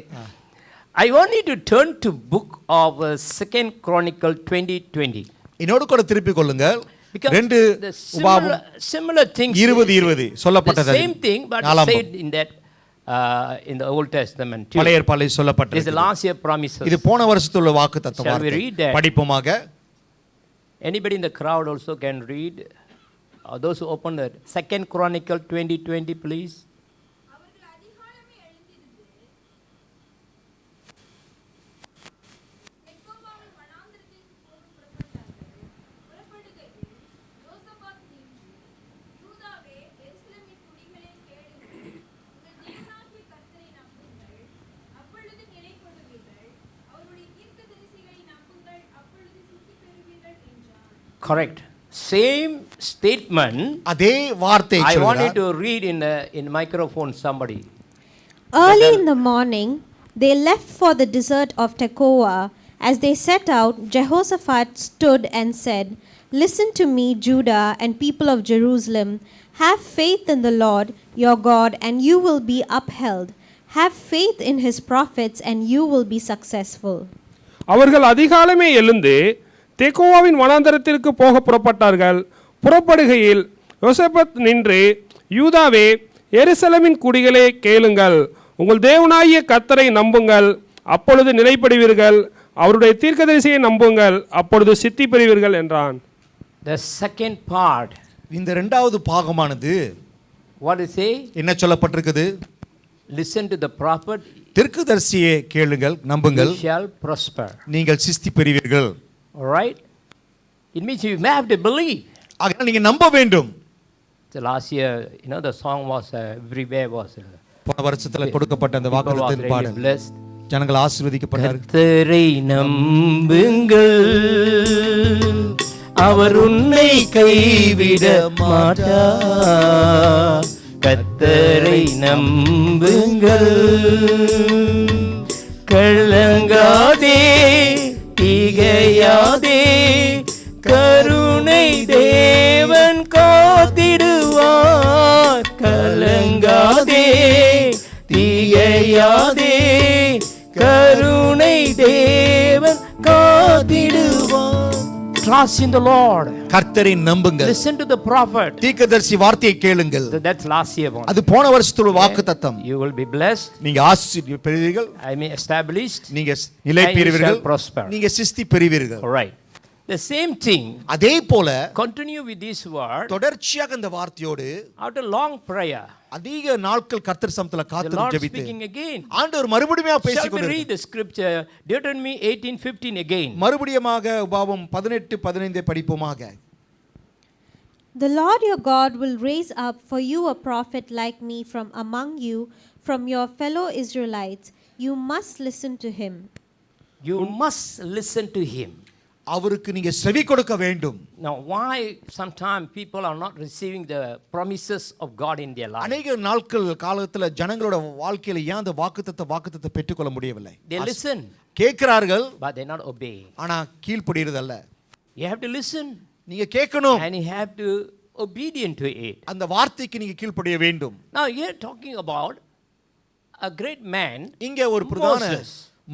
I want you to turn to book of 2 Chronicle 20:20. இன்னொரு கூட திருப்பி கொள்ளுங்க. Because ரெண்டு the உபாகம் similar things 20:20 சொல்லப்பட்டது. The same thing but said in that in the Old Testament too. பழைய ஏற்பாட்டில் சொல்லப்பட்டது. This is the last year promises. இது போன வருஷத்துல உள்ள வாக்குத்தத்தம் Shall we read that? படிப்போமாக. Anybody in the crowd also can read. Those who open the 2 Chronicle 20:20 please. Correct. Same statement. அதே வார்த்தை I want you சொல்றார். to read in microphone somebody. Early in the morning, they left for the desert of Tekoa. As they set out, Jehoshaphat stood and said, "Listen to me, Judah and people of Jerusalem. Have faith in the Lord your God, and you will be upheld. Have faith in his prophets, and you will be successful." அவர்கள் அதிகாலமே எழுந்து தெக்கோவாவின் வனாந்தரத்திற்கு போக புறப்பட்டார்கள். புறப்படுகையில் யோசேபத் நின்று, யூதாவே, எருசலேமின் குடிகளே கேளுங்கள், உங்கள் தேவனாகிய கர்த்தரை நம்புங்கள், அப்பொழுது நிலைப்படுவீர்கள். அவருடைய தீர்க்கதரிசியை நம்புங்கள், அப்பொழுது சித்தி பெறுவீர்கள் என்றான். The second part. இந்த இரண்டாவது பாகமானது What is say? என்ன சொல்லப்பட்டிருக்குது? Listen to the prophet. தீர்க்கதரிசியை கேளுங்கள், நம்புங்கள், You shall prosper. நீங்கள் சித்தி பெறுவீர்கள். All right? It means you may have to believe. ஆகையால் நீங்க நம்ப வேண்டும். The last year, the song was everywhere was. போன வருஷத்துல கொடுக்கப்பட்ட அந்த People was வாக்குத்தத்தத்தின் really பாடல் blessed. ஜனங்கள் ஆசீர்வதிக்கப்பட்டார்கள். கர்த்தரை நம்புங்கள், அவர் உன்னை கைவிட மாட்டார். கர்த்தரை நம்புங்கள், கலங்காதே, திகையாதே, கருணை தேவன் காத்திடுவார். கலங்காதே, திகையாதே, கருணை தேவன் காத்திடுவார். trust in the Lord. கர்த்தரை நம்புங்கள். Listen to the prophet. தீர்க்கதரிசி வார்த்தையை கேளுங்கள். That's last year one. அது போன வருஷத்தோட வாக்குத்தத்தம். You will be blessed. நீங்க ஆசீர்வாதம் பெறுவீர்கள். I mean established. நீங்க நிலை பெறுவீர்கள். Prosper. நீங்க சிஸ்தி பெறுவீர்கள். All right. The same thing. அதே போல Continue with this word. தொடர்ச்சியாக இந்த வார்த்தையோடு After long prayer, அதிக நாட்கள் கர்த்தர் சமத்துல the காத்து Lord ஜெபித்து speaking again. ஆண்டவர் மறுபடியும் Shall we பேசிக்கொண்டு read the scripture Deuteronomy 18:15 again? மறுபடியுமாக உபாகமம் 18:15 படிப்போமாக. The Lord your God will raise up for you a prophet like me from among you, from your fellow Israelites. You must listen to him. You must listen to him. அவருக்கு நீங்க செவி கொடுக்க வேண்டும். Now, why sometimes people are not receiving the promises of God in their life? அநேக நாட்கள் காலத்துல ஜனங்களோட வாழ்க்கையில ஏன் அந்த வாக்குத்தத்தத்தை பெற்றுக்கொள்ள முடியவில்லை? They listen, கேட்கிறார்கள், but they not obey. ஆனா கீழ்ப்படிறது அல்ல. You have to listen, நீங்க கேட்கணும், and you have to obedient to it. அந்த வார்த்தைக்கு நீங்க கீழ்ப்படிய வேண்டும். Now, here talking about a great man, இங்க ஒரு பிரதான Moses.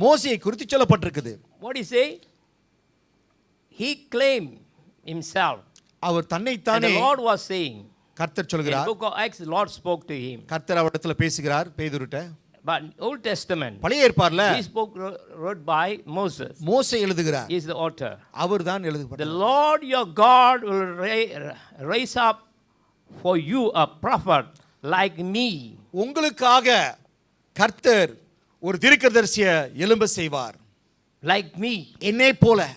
மோசேயை குறித்து சொல்லப்பட்டிருக்குது. What he say? He claimed himself. Our And தன்னைத்தானே the Lord was saying, கர்த்தர் in சொல்கிறார். book of Acts, the Lord spoke to him. கர்த்தர் அவரிடத்துல பேசுகிறார் பேதுருட்ட. But Old Testament, பழைய ஏற்பாடுல he spoke wrote by Moses. மோசே எழுதுகிறார். He is the author. அவர்தான் The எழுதப்பட்டார். Lord your God will raise up for you a prophet like me. உங்களுக்காக கர்த்தர் ஒரு தீர்க்கதரிசியை எழும்ப செய்வார். Like me. என்னை போல.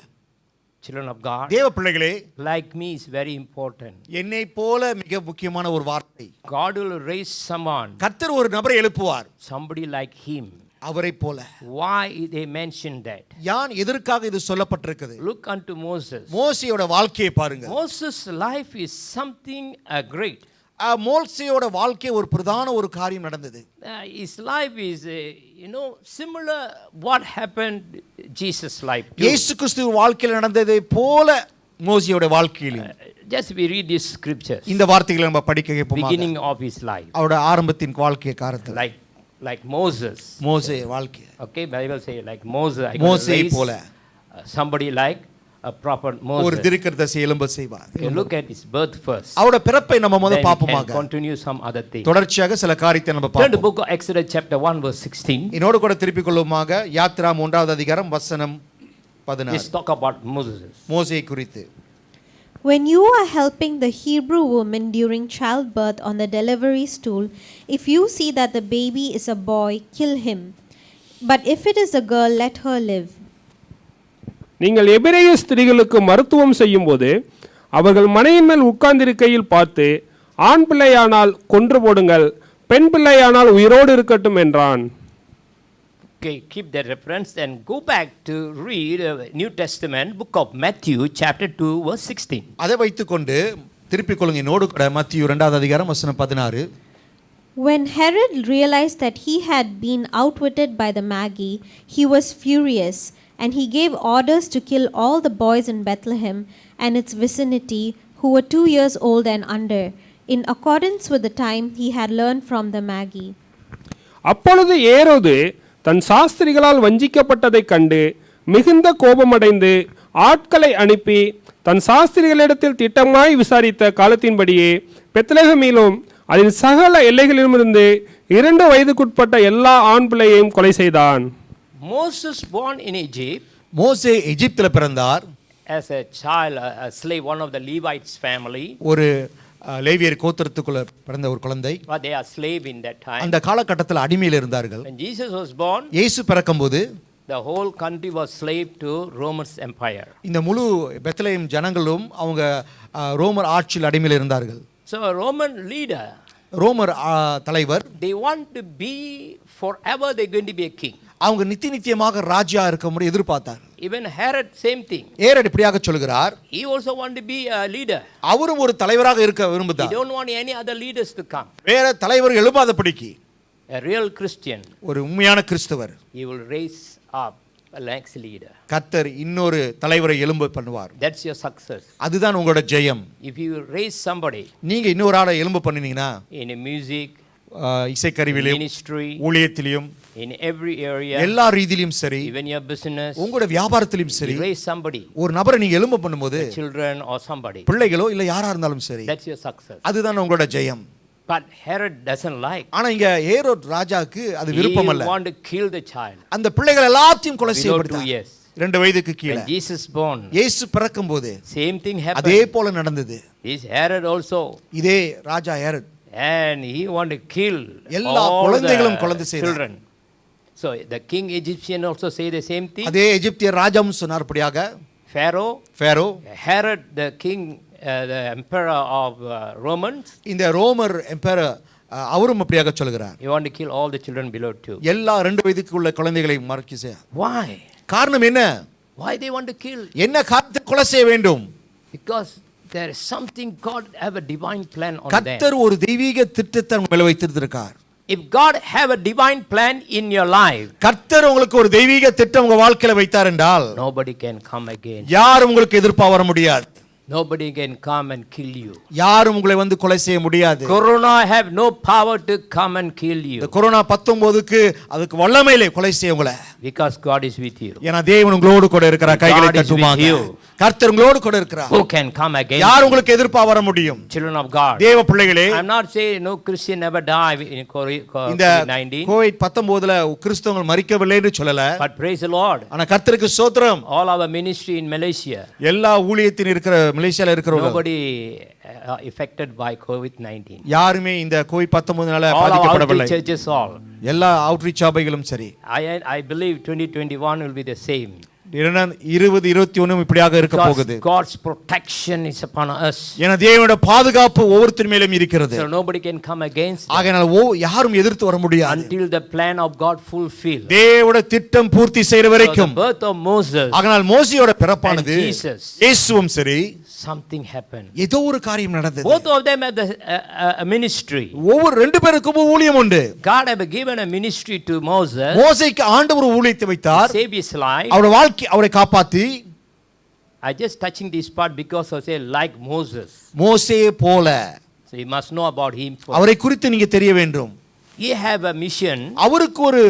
Children of God, தேவ பிள்ளைகளே, like me is very important. என்னை போல மிக முக்கியமான ஒரு வார்த்தை. God will raise someone, கர்த்தர் ஒரு நபரை எழுப்புவார். somebody like him. அவரை போல. Why they mentioned that? யான் எதற்காக இது சொல்லப்பட்டிருக்குது? Look unto Moses. மோசேயோட வாழ்க்கையை பாருங்க. Moses' life is something great. மோசேயோட வாழ்க்கை ஒரு பிரதான ஒரு காரியம் நடந்தது. His life is, similar what happened Jesus' life. இயேசு கிறிஸ்து வாழ்க்கையில் நடந்ததை போல மோசேயோட வாழ்க்கையிலும். Just we read these scriptures. இந்த வார்த்தைகளை நம்ம படிக்க கேட்போம். Beginning of his life. அவரோட ஆரம்பத்தின் வாழ்க்கை காலத்துல. Like Moses. மோசே வாழ்க்கை. Okay, Bible say like Moses. மோசே போல. Somebody like a prophet Moses. ஒரு தீர்க்கதரிசி எழும்ப செய்வார். Look at his birth first. அவரோட பிறப்பை நம்ம முதல்ல Then we பாப்போமாக. can continue some other thing. தொடர்ச்சியாக சில காரியத்தை நம்ம Turn to பார்ப்போம். book of Exodus chapter 1 verse 16. என்னோடு கூட திருப்பிக் கொள்ளுமாக யாத்ரா 1வது அதிகாரம் வசனம் Let's 16. talk about Moses. மோசேயை குறித்து. When you are helping the Hebrew woman during childbirth on the delivery stool, if you see that the baby is a boy, kill him. But if it is a girl, let her live. நீங்கள் எபிரேய ஸ்திரீகளுக்கு மருத்துவம் செய்யும்போது அவர்கள் மனையின் மேல் உட்கார்ந்திருக்கையில் பார்த்து ஆண் பிள்ளையானால் கொன்று போடுங்கள், பெண் பிள்ளையானால் உயிரோடு இருக்கட்டும் என்றான். Okay, keep that reference and go back to read New Testament book of Matthew chapter 2 verse 16. அதை வைத்துக்கொண்டு திருப்பிக் கொள்ளுங்க என்னோடு கூட மத்தேயு 2வது அதிகாரம் வசனம் 16. When Herod realized that he had been outwitted by the Magi, he was furious, and he gave orders to kill all the boys in Bethlehem and its vicinity who were 2 years old and under, in accordance with the time he had learned from the Magi. அப்பொழுது ஏரோது தன் சாஸ்திரிகளால் வஞ்சிக்கப்பட்டதைக் கண்டு மிகுந்த கோபமடைந்து ஆட்களை அனுப்பி தன் சாஸ்திரிகளிடத்தில் திட்டமாய் விசாரித்த காலத்தின்படியே பெத்லெகேமிலும் அதன் சகல எல்லைகளிலுமிருந்து 2 வயதுக்குட்பட்ட எல்லா ஆண் பிள்ளையையும் கொலை செய்தான். Moses born in Egypt. மோசே எகிப்தில பிறந்தார். As a child, a slave, one of the Levites family. ஒரு லேவியர் கோத்திரத்துக்குள்ள பிறந்த ஒரு குழந்தை. But they are slave in that time. அந்த காலகட்டத்தில் அடிமையில் இருந்தார்கள். When Jesus was born, இயேசு பிறக்கும்போது the whole country was slave to Roman Empire. இந்த முழு பெத்லெகேம் ஜனங்களும் அவங்க ரோமர் ஆட்சியில் அடிமையில் இருந்தார்கள். So a Roman leader, ரோமர் தலைவர், they want to be forever they're going to be a king. அவங்க நித்தியமாக ராஜா இருக்க முடியும் எதிர்பார்த்தார். Even Herod same thing. ஏரோது இப்படியாக சொல்கிறார். He also want to be a leader. அவரும் ஒரு தலைவராக இருக்க விரும்புகிறார். He don't want any other leaders to come. வேற தலைவர் எழும்பாதபடிக்கு A real Christian, ஒரு உண்மையான கிறிஸ்தவர், he will raise up a next leader. கர்த்தர் இன்னொரு தலைவரை எழும்ப பண்ணுவார். That's your success. அதுதான் உங்களோட ஜெயம். If you raise somebody நீங்க இன்னொரு ஆளை எழும்ப பண்ணினீங்கன்னா in a music, இசைக்கருவியிலும் ministry, ஊழியத்திலும் in every area, எல்லா ரீதியிலும் சரி, even your business, உங்களுடைய வியாபாரத்திலும் சரி, you raise somebody, ஒரு நபரை நீங்க எழும்ப பண்ணும்போது children or somebody, பிள்ளைகளோ இல்ல யாரா இருந்தாலும் சரி, that's your success. அதுதான் உங்களோட ஜெயம். But Herod doesn't like. ஆனா இங்க ஏரோத் ராஜாக்கு அது விருப்பம் அல்ல. He want to kill the child. அந்த பிள்ளைகள் எல்லாத்தையும் கொலை Below 2 செய்யப்பட்டார். years. 2 வயதுக்கு கீழே. When Jesus born, இயேசு பிறக்கும்போது same thing அதே happened. போல நடந்தது. This Herod also, இதே ராஜா ஏரோத் and he want to kill எல்லா all குழந்தைகளும் கொலை the செய்தார். children. So the king Egyptian also say the same thing. அதே எகிப்திய ராஜாவும் சொன்னார்படியாக Pharaoh, Pharaoh, Herod the king, the emperor of Romans, இந்த ரோமர் எம்பரர் அவரும் அப்படியாக சொல்கிறார். he want to kill all the children below 2. எல்லா 2 வயதுக்கு உள்ள குழந்தைகளை மறக்க செய்ய. Why? காரணம் என்ன? Why they want to kill? என்ன காரணத்தை கொலை செய்ய வேண்டும்? Because there is something God have a divine plan on them. கர்த்தர் ஒரு தெய்வீக திட்டத்தை உங்க மேல வைத்திருக்கிறார். If God have a divine plan in your life, கர்த்தர் உங்களுக்கு ஒரு தெய்வீக திட்டம் உங்க வாழ்க்கையில வைத்தார் என்றால் nobody can come again. யாரும் உங்களுக்கு எதிர்ப்பா வர முடியாது. Nobody can come and kill you. யாரும் உங்களை வந்து கொலை செய்ய முடியாது. Corona have no power to come and kill you. இந்த கொரோனா 19க்கு அதுக்கு வல்லமை இல்லை கொலை செய்ய உங்களை. Because God is with you. ஏனா தேவன் உங்களோடு கூட இருக்கிறார். கைகளை தட்டுவாங்க. கர்த்தர் உங்களோடு கூட இருக்கிறார். Who can come again? யார் உங்களுக்கு எதிர்ப்பா வர முடியும்? Children of God. தேவ பிள்ளைகளே, I'm not saying no Christian never die in இந்த COVID-19. கோவிட் 19ல கிறிஸ்தவர்கள் மரிக்கவில்லை என்று சொல்லல. But praise the Lord. ஆனா கர்த்தருக்கு ஸ்தோத்திரம். All our ministry in Malaysia, எல்லா ஊழியத்தின் இருக்கிற மலேசியால இருக்கிறவங்க nobody affected by COVID-19. யாருமே இந்த கோவிட் 19னால All our பாதிக்கப்படவில்லை. outreach churches all. எல்லா அவுட்ரீச் சபைகளும் சரி. I believe 2021 will be the same. 2021 இப்படியாக இருக்க போகுது. God's protection is upon us. ஏனா தேவனுடைய பாதுகாப்பு ஒவ்வொருத்தர் மேலும் இருக்கிறது. So nobody can come against ஆகையால் யாரும் எதிர்த்து வர முடியாது. until the plan of God fulfilled. தேவனுடைய திட்டம் பூர்த்தி செய்ற வரைக்கும். So the birth of Moses, ஆகையால் மோசேயோட பிறப்பானது and Jesus, இயேசுவும் சரி, something happened. ஏதோ ஒரு காரியம் நடந்தது. Both of them have a ministry. ஒவ்வொரு 2 பேருக்கும் ஊழியம் உண்டு. God have given a ministry to Moses. மோசேக்கு ஆண்டவர் ஊழியத்தை வைத்தார். Save his life. அவரை காப்பாத்தி. I just touching this part because I say like Moses. மோசேயை போல. So you must know about him first. அவரை குறித்து நீங்க தெரிய வேண்டும். He have a mission. அவருக்கு ஒரு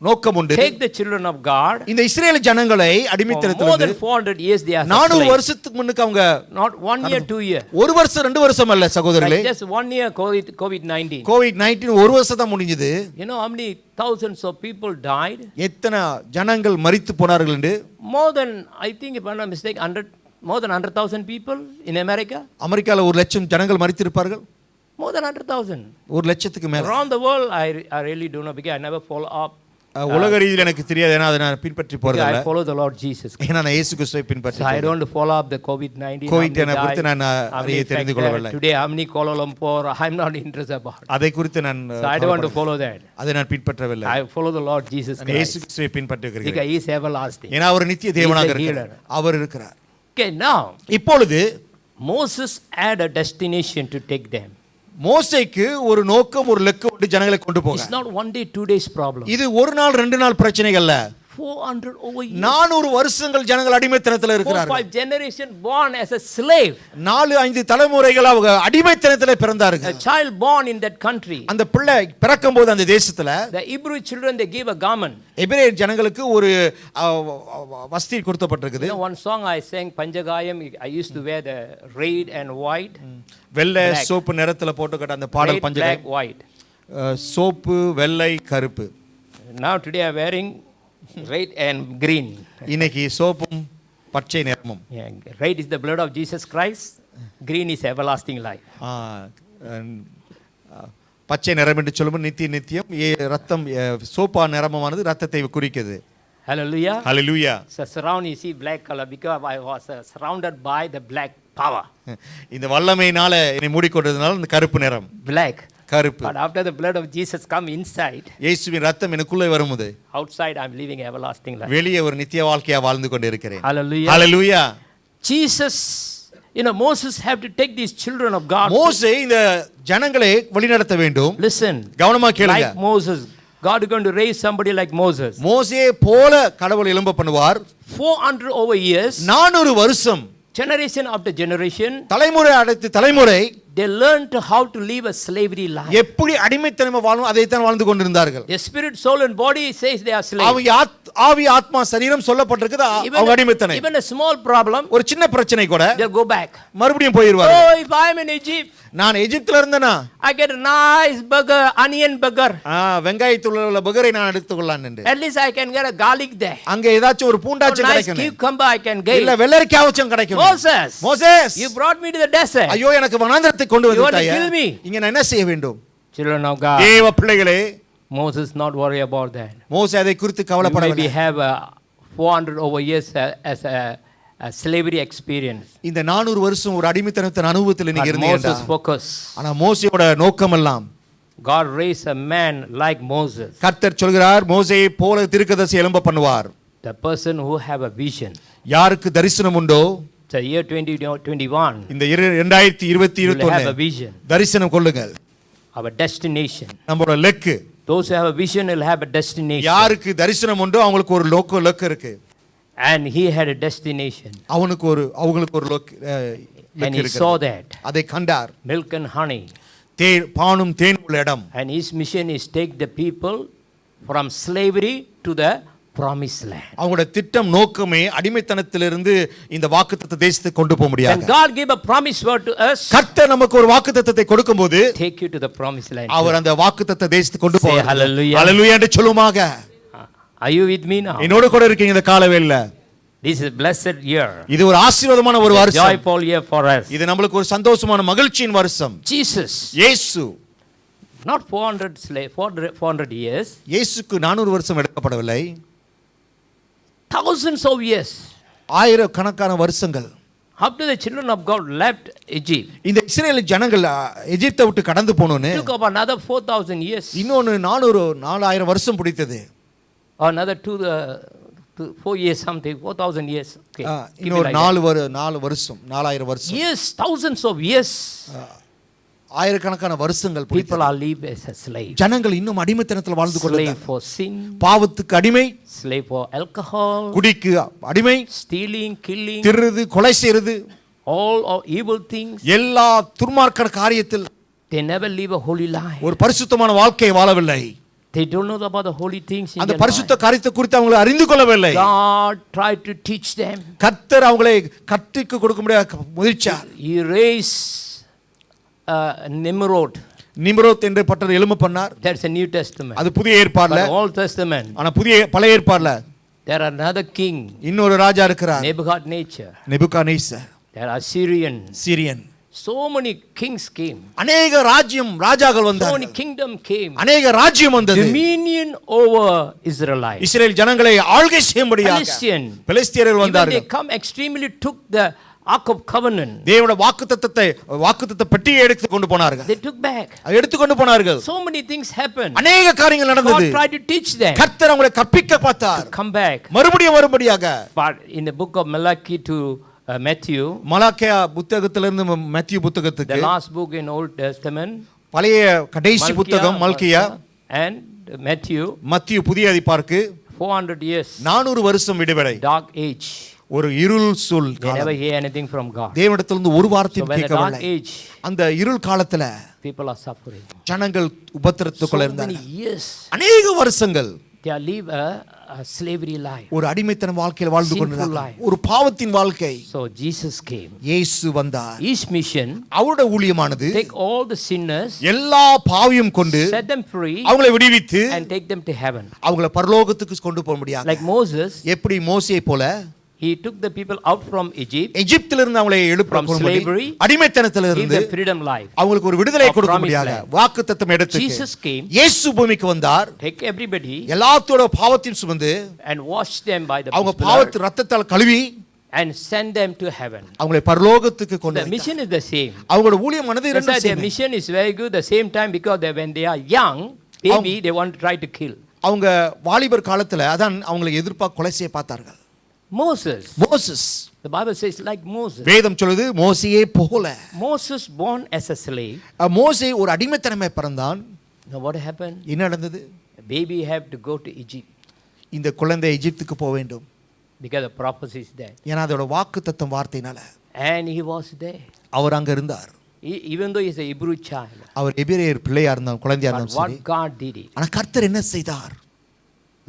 நோக்கம் உண்டு. Take the children of God. இந்த இஸ்ரேல் ஜனங்களை அடிமைத்தனத்திலிருந்து more than 400 years they are 400 வருஷத்துக்கு முன்னுக்கு அவங்க not 1 year 2 year. ஒரு வருஷம் 2 வருஷம் அல்ல சகோதரர்களே. Like just 1 year COVID-19. COVID-19 ஒரு வருஷம் தான் முடிஞ்சது. You know how many thousands of people died? எத்தனை ஜனங்கள் மரித்து போனார்கள் என்று? More than, I think if I'm not mistaken, more than 100,000 people in America. அமெரிக்கால 1,00,000 ஜனங்கள் மரித்திருப்பார்கள். More than 100,000. 1,00,000க்கு மேல. Around the world I really don't know because I never follow up. உலக ரீதியில் எனக்கு தெரியாது, ஏன்னா அதை நான் பின்பற்றி போறதில்லை. I follow the Lord Jesus. ஏன்னா நான் இயேசு கிறிஸ்துவை பின்பற்றி. So I don't follow up the COVID-19. Covid குறித்து நான் அறிய தெரிந்து கொள்ளவில்லை. Today how many Kuala Lumpur, I'm not interested about. அதை குறித்து நான் So I don't want to follow that. அதை நான் பின்பற்றவில்லை. I follow the Lord Jesus Christ. இயேசு கிறிஸ்துவை பின்பற்றுகிறேன். Because he is everlasting. ஏன்னா அவர் நித்திய தேவனாக இருக்கிறார். அவர் இருக்கிறார். Okay, now இப்பொழுது Moses had a destination to take them. மோசேக்கு ஒரு நோக்கம், ஒரு லட்சியம் உண்டு, ஜனங்களை கொண்டு போக. It's not 1 day 2 days problem. இது ஒரு நாள் 2 நாள் பிரச்சனை அல்ல. 400 over years. 400 வருஷங்கள் ஜனங்கள் அடிமைத்தனத்தில் இருக்கிறார்கள். 4-5 generation born as a slave. 4-5 தலைமுறைகள் அவங்க அடிமைத்தனத்தில் பிறந்தார்கள். A child born in that country. அந்த பிள்ளை பிறக்கும்போது அந்த தேசத்துல The Hebrew children they gave a garment. எபிரேய ஜனங்களுக்கு ஒரு வஸ்திர கொடுக்கப்பட்டிருக்குது. You know one song I sang Panjagayam, I used to wear the red and white. வெள்ளை சோப்பு நிறத்துல போட்டுக்கிட்ட அந்த பாடல் பஞ்சகாயம். Black white. சோப்பு வெள்ளை கருப்பு. Now today I am wearing red and green. இன்னைக்கு சோப்பும் பச்சை நிறமும். Red is the blood of Jesus Christ. Green is everlasting life. பச்சை நிறம் என்று சொல்லும்போது நித்தியம். ரத்தம் சோப்பா நிறமானது ரத்தத்தை குறிக்குது. Hallelujah. Hallelujah. So surround you see black color because I was surrounded by the black power. இந்த வல்லமையினால என்னை மூடிக்கொண்டதனால இந்த கருப்பு நிறம். Black. கருப்பு. But after the blood of Jesus come inside. இயேசுவின் ரத்தம் எனக்குள்ளே வரும்போது outside I am living everlasting life. வெளியே ஒரு நித்திய வாழ்க்கையா வாழ்ந்து கொண்டிருக்கிறேன். Hallelujah. Hallelujah. Jesus, you know, Moses have to take these children of God. மோசே இந்த ஜனங்களை வழிநடத்த வேண்டும். Listen. கவனமா கேளுங்க. Like Moses, God is going to raise somebody like Moses. மோசே போல கடவுள் எழும்ப பண்ணுவார். 400 over years. 400 வருஷம். Generation after generation. தலைமுறை அடுத்து தலைமுறை. they learned how to live a slavery life. எப்படி அடிமைத்தனமா வாழும் அதைத்தான் வாழ்ந்து கொண்டிருந்தார்கள். The spirit, soul and body says they are slaves. ஆவி ஆத்மா சரீரம் சொல்லப்பட்டிருக்குது அவங்க அடிமைத்தனம். Even a small problem, ஒரு சின்ன பிரச்சனை கூட they'll go back. மறுபடியும் போயிடுவாங்க. Oh, if I am in Egypt, நான் எகிப்துல இருந்தேனா, I get a nice burger, onion burger. வெங்காயத்துல உள்ள பர்கரை நான் எடுத்துக்கொள்ளலாம் என்று. At least I can get a garlic there. அங்க ஏதாச்சும் ஒரு பூண்டாச்சும் Nice கிடைக்கும். cucumber I can get. இல்ல வெள்ளரிக்காவும் கிடைக்கும். Moses, you brought me to the desert. ஐயோ எனக்கு வனாந்தரத்தை கொண்டு You want to வந்துட்டாயா? kill me? இங்க நான் என்ன செய்ய வேண்டும்? Children of God, தேவ பிள்ளைகளே, Moses not worry about that. மோசே அதை குறித்து You maybe கவலைப்படவில்லை. have 400 over years as a slavery experience. இந்த 400 வருஷம் ஒரு அடிமைத்தனத்தின் அனுபவத்தில் நீங்க But இருந்தீங்க. Moses focus. ஆனா மோசேயோட நோக்கம் எல்லாம் God raised a man like Moses. கர்த்தர் சொல்கிறார் மோசேயை போல தீர்க்கதரிசி எழும்ப பண்ணுவார். The person who have a vision. யாருக்கு தரிசனம் உண்டோ, The year 2021, இந்த 2020 you will have a 2021 vision. தரிசனம் கொள்ளுங்கள். Our destination. நம்மளோட luck. Those who have a vision will have a destination. யாருக்கு தரிசனம் உண்டோ அவங்களுக்கு ஒரு லக்கு இருக்கு. And he had a destination. அவங்களுக்கு ஒரு லக்கு And he இருக்கு. saw that. அதை கண்டார். Milk and honey. பானும் தேன் உள்ள இடம். And his mission is take the people from slavery to the promised land. அவங்களோட திட்டம் நோக்கமே அடிமைத்தனத்திலிருந்து இந்த வாக்குத்தத்த தேசத்துக்கு கொண்டு போக When முடியாது. God gave a promise word to us, கர்த்தர் நமக்கு ஒரு வாக்குத்தத்தத்தை கொடுக்கும்போது take you to the promised land. அவர் அந்த வாக்குத்தத்த தேசத்துக்கு கொண்டு Say போவார். hallelujah. ஹalleluya என்று சொல்லுமாக. Are you with me now? என்னோட கூட இருக்கீங்க இந்த காலவேளையில. This is a blessed year. இது ஒரு ஆசீர்வாதமான ஒரு A வருஷம். joyful year for us. இது நமக்கு ஒரு சந்தோஷமான மகிழ்ச்சியின் வருஷம். Jesus, இயேசு not 400 years, இயேசுக்கு 400 வருஷம் எடுக்கப்படவில்லை. thousands of years. ஆயிரக்கணக்கான வருஷங்கள். After the children of God left Egypt, இந்த இஸ்ரேல் ஜனங்கள் எகிப்தை விட்டு கடந்து போனோனே it took about another 4,000 years. இன்னொன்னு 4000 வருஷம் பிடித்தது. Or another 4 years something, 4,000 years. Okay. இன்னொரு 4 வருஷம் 4000 வருஷம். Yes, thousands of years. ஆயிரக்கணக்கான வருஷங்கள் People பிடித்தது. are live as a slave. ஜனங்கள் இன்னும் அடிமைத்தனத்தில் வாழ்ந்து Slave கொண்டிருக்கிறார்கள். for sin, பாவத்துக்கு அடிமை, slave for alcohol, குடிக்கு அடிமை, stealing, killing, திருடுறது, கொலை செய்யறது, all of evil things. எல்லா துர்மார்க்க காரியத்தில் They never live a holy life. ஒரு பரிசுத்தமான வாழ்க்கையை வாழவில்லை. They don't know about the holy things in அந்த their பரிசுத்த life. காரியத்தை குறித்து அவங்களை அறிந்து கொள்ளவில்லை. God tried to teach them. கர்த்தர் அவங்களை கற்றுக்கு கொடுக்க முடியாத முயற்சியார். He raised Nimrod. நிம்ரோத் என்ற பட்டர் எழும்ப பண்ணார். That's a New Testament. அது புதிய ஏற்பாடுல. But Old Testament, ஆனா பழைய ஏற்பாடுல there are another king, இன்னொரு ராஜா இருக்கிறார். Nebuchadnezzar. நெபுகாத்நேசர். There are Syrian. Syrian. So many kings came. அநேக ராஜாக்கள் So வந்தார்கள். many kingdom came. அநேக ராஜ்யம் வந்தது. Dominion over Israelites. இஸ்ரேல் ஜனங்களை ஆள்கை செய்யும்படியாக Palestinian. பெலிஸ்தியர்கள் Even they வந்தார்கள். come extremely took the Ark of Covenant. தேவனுடைய வாக்குத்தத்த பெட்டியை எடுத்து கொண்டு போனார்கள். They took back. எடுத்து கொண்டு போனார்கள். So many things happened. அநேக காரியங்கள் நடந்தது. God tried to teach them. கர்த்தர் அவங்களை கற்பிக்க பார்த்தார். Come back. மறுபடியும் வரும்படியாக. But in the book of Malachi to Matthew, மலாக்கியா புத்தகத்திலிருந்து மத்திய புத்தகத்துக்கு, the last book in Old Testament, பழைய கடைசி புத்தகம் மல்கியா and Matthew, மத்திய புதிய அதிகாரத்துக்கு 400 years, 400 வருஷம் விடுதலை. dark age. ஒரு இருள் சொல் They never hear anything from God. தேவனிடத்திலிருந்து ஒரு So வார்த்தையும் when the dark கேட்கவில்லை. age, அந்த இருள் காலத்துல people are suffering. ஜனங்கள் உபத்திரத்துக்குள்ள So இருந்தாங்க. many years, அநேக வருஷங்கள் they live a slavery life. ஒரு அடிமைத்தன வாழ்க்கையில் வாழ்ந்து Sinful கொண்டிருந்தாங்க. life. ஒரு பாவத்தின் வாழ்க்கை. So Jesus came. இயேசு வந்தார். His mission, அவருடைய ஊழியமானது take all the sinners, எல்லா பாவியும் கொண்டு set them free, அவங்களை விடுவித்து and take them to heaven. அவங்களை பரலோகத்துக்கு கொண்டு போக முடியாது. Like Moses, எப்படி மோசேயை போல he took the people out from Egypt, எகிப்திலிருந்து அவங்களை From slavery, அடிமைத்தனத்திலிருந்து give them freedom life. அவங்களுக்கு ஒரு விடுதலை Of கொடுக்க promised முடியாது. land. வாக்குத்தத்தம் எடுத்து Jesus came, இயேசு பூமிக்கு வந்தார். take everybody, எல்லாத்தோட பாவத்தையும் சுமந்து and wash them by the அவங்க blood, பாவத்து ரத்தத்தால் கழுவி and send them to heaven. அவங்களை பரலோகத்துக்கு கொண்டு The வந்தார். mission is the same. அவங்களோட ஊழியமானது That's why இரண்டும் their same. mission is very good. The same time, because when they are young, baby, they want to try to kill. அவங்க வாலிபர் காலத்துல அதான் அவங்களை எதிர்ப்பாக கொலை செய்ய பார்த்தார்கள். Moses, Moses, the Bible says, like Moses. வேதம் சொல்லுது மோசையே போல. Moses born as a slave. மோசே ஒரு அடிமைத்தனமே பிறந்தான். Now what happened? என்ன நடந்தது? The baby have to go to Egypt இந்த குழந்தை எகிப்துக்கு போக வேண்டும். because the prophecy is there. ஏன்னா அதோட வாக்குத்தத்தம் வார்த்தையினால. And he was there. அவர் அங்க இருந்தார். even though he's a Hebrew child. அவர் எபிரேயர் பிள்ளையா இருந்தாலும் குழந்தையா But இருந்தாலும் சரி, what God did it, ஆனா கர்த்தர் என்ன செய்தார்?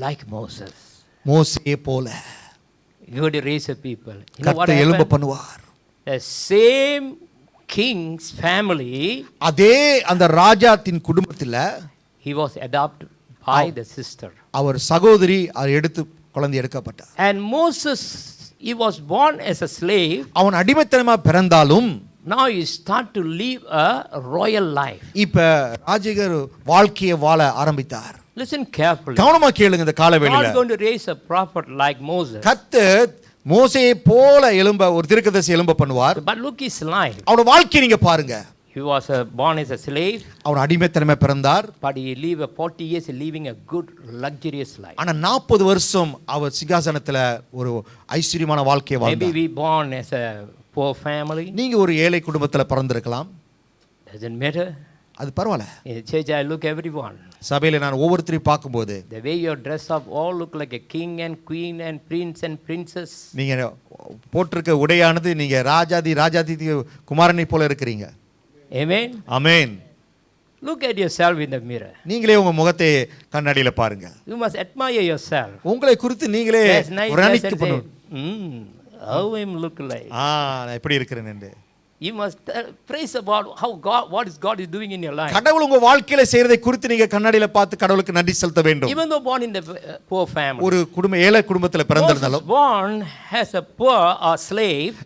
like Moses. மோசேயை போல You got to raise a people. You know what கர்த்தர் எழும்ப happened? பண்ணுவார். The same king's family, அதே அந்த ராஜாத்தின் குடும்பத்துல he was adopted by the sister. அவர் சகோதரி அதை எடுத்து குழந்தை எடுக்கப்பட்டார். And Moses, he was born as a slave. அவன் அடிமைத்தனமா பிறந்தாலும் Now he start to live a royal life. இப்ப ராஜகர் வாழ்க்கையை வாழ ஆரம்பித்தார். Listen carefully. கவனமா கேளுங்க இந்த காலவேளையில. God is going to raise a prophet like Moses. கர்த்தர் மோசேயை போல எழும்ப ஒரு தீர்க்கதரிசி எழும்ப பண்ணுவார். But look his life. அவனோட வாழ்க்கையை நீங்க பாருங்க. He was born as a slave. அவன் அடிமைத்தனமா பிறந்தார். But he lived 40 years living a good luxurious life. ஆனா 40 வருஷம் அவர் சிங்காசனத்துல ஒரு ஐஸ்வரியமான வாழ்க்கையை Maybe வாழ்ந்தார். we born as a poor family. நீங்க ஒரு ஏழை குடும்பத்துல பிறந்திருக்கலாம். Doesn't matter. அது பரவாயில்ல. In the church I look everyone. சபையில நான் ஒவ்வொருத்தரையும் பார்க்கும்போது The way you're dressed up all look like a king and queen and prince and princess. நீங்க போட்டிருக்க உடையானது நீங்க ராஜாதி குமாரனை போல இருக்கிறீங்க. Amen. Amen. Look at yourself in the mirror. நீங்களே உங்க முகத்தை கண்ணாடியில பாருங்க. You must admire yourself. உங்களை குறித்து நீங்களே That's nice. வர்ணிக்க Say, பண்ணணும். how I look like. நான் எப்படி இருக்கிறேன் என்று. You must praise about how what is God is doing in your life. கடவுள் உங்க வாழ்க்கையில செய்யறதை குறித்து நீங்க கண்ணாடியில பார்த்து கடவுளுக்கு நன்றி செலுத்த வேண்டும். Even though born in the poor family. ஒரு ஏழை குடும்பத்துல பிறந்திருந்தாலும் born as a poor or slave.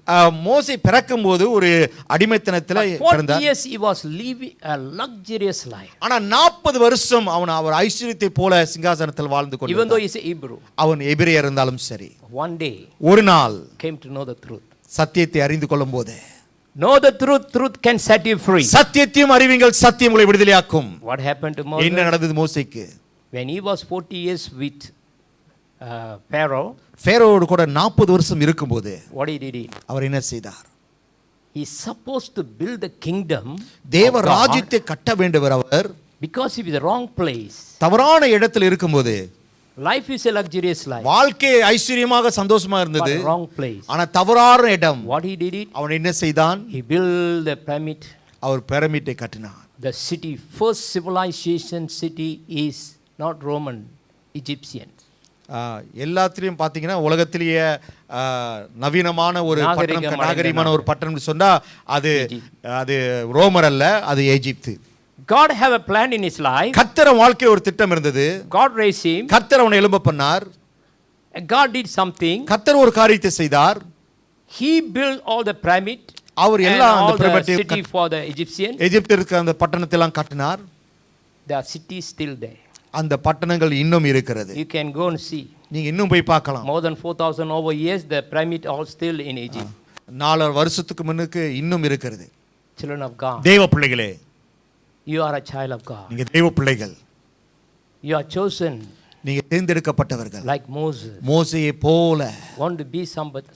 மோசே பிறக்கும்போது ஒரு அடிமைத்தனத்துல பிறந்தார். 40 years he was living a luxurious life. ஆனா 40 வருஷம் அவர் ஐஸ்வரியத்தை போல சிங்காசனத்தில் வாழ்ந்து Even though கொண்டிருந்தார். he is a Hebrew. அவன் எபிரேயர் இருந்தாலும் சரி. One day ஒரு நாள் came to know the truth. சத்தியத்தை அறிந்து கொள்ளும்போது Know the truth, truth can set you free. சத்தியத்தையும் அறிவீங்கள், சத்தியம் உங்களை விடுதலையாக்கும். What happened to Moses? என்ன நடந்தது மோசேக்கு? When he was 40 years with Pharaoh, பேரோவோடு கூட 40 வருஷம் இருக்கும்போது what he did? அவர் என்ன செய்தார்? He supposed to build the kingdom தேவ of God ராஜ்யத்தை கட்ட வேண்டியவர் அவர். because he was in the wrong place. தவறான இடத்தில் இருக்கும்போது Life is a luxurious life. வாழ்க்கை ஐஸ்வரியமாக சந்தோஷமா இருந்தது. But wrong place. ஆனா தவறான இடம். What he did? அவன் என்ன செய்தான்? He built the pyramid. அவர் பிரமிட்டை கட்டினார். The city, first civilization city is not Roman, Egyptian. எல்லாத்திலையும் பார்த்தீங்கன்னா உலகத்திலேயே நவீனமான ஒரு பட்டணம், நாகரிகமான ஒரு பட்டணம் சொன்னா அது ரோமர் அல்ல, அது எகிப்து. God have a plan in his life. கர்த்தர் வாழ்க்கை ஒரு திட்டம் இருந்தது. God raised him. கர்த்தர் அவனை எழும்ப பண்ணார். God did something. கர்த்தர் ஒரு காரியத்தை செய்தார். He built all the pyramid. அவர் எல்லா அந்த பிரமிட்டை city for the Egyptians. எகிப்திற்கு அந்த பட்டணத்தை எல்லாம் கட்டினார். The city is still there. அந்த பட்டணங்கள் இன்னும் இருக்கிறது. You can go and see. நீங்க இன்னும் போய் பார்க்கலாம். More than 4,000 over years the pyramid all still in Egypt. 4 வருஷத்துக்கு முன்னுக்கு இன்னும் இருக்கிறது. Children of God. தேவ பிள்ளைகளே. You are a child of God. நீங்க தேவ பிள்ளைகள். You are chosen. நீங்க தேர்ந்தெடுக்கப்பட்டவர்கள். Like Moses. மோசேயை போல. Want to be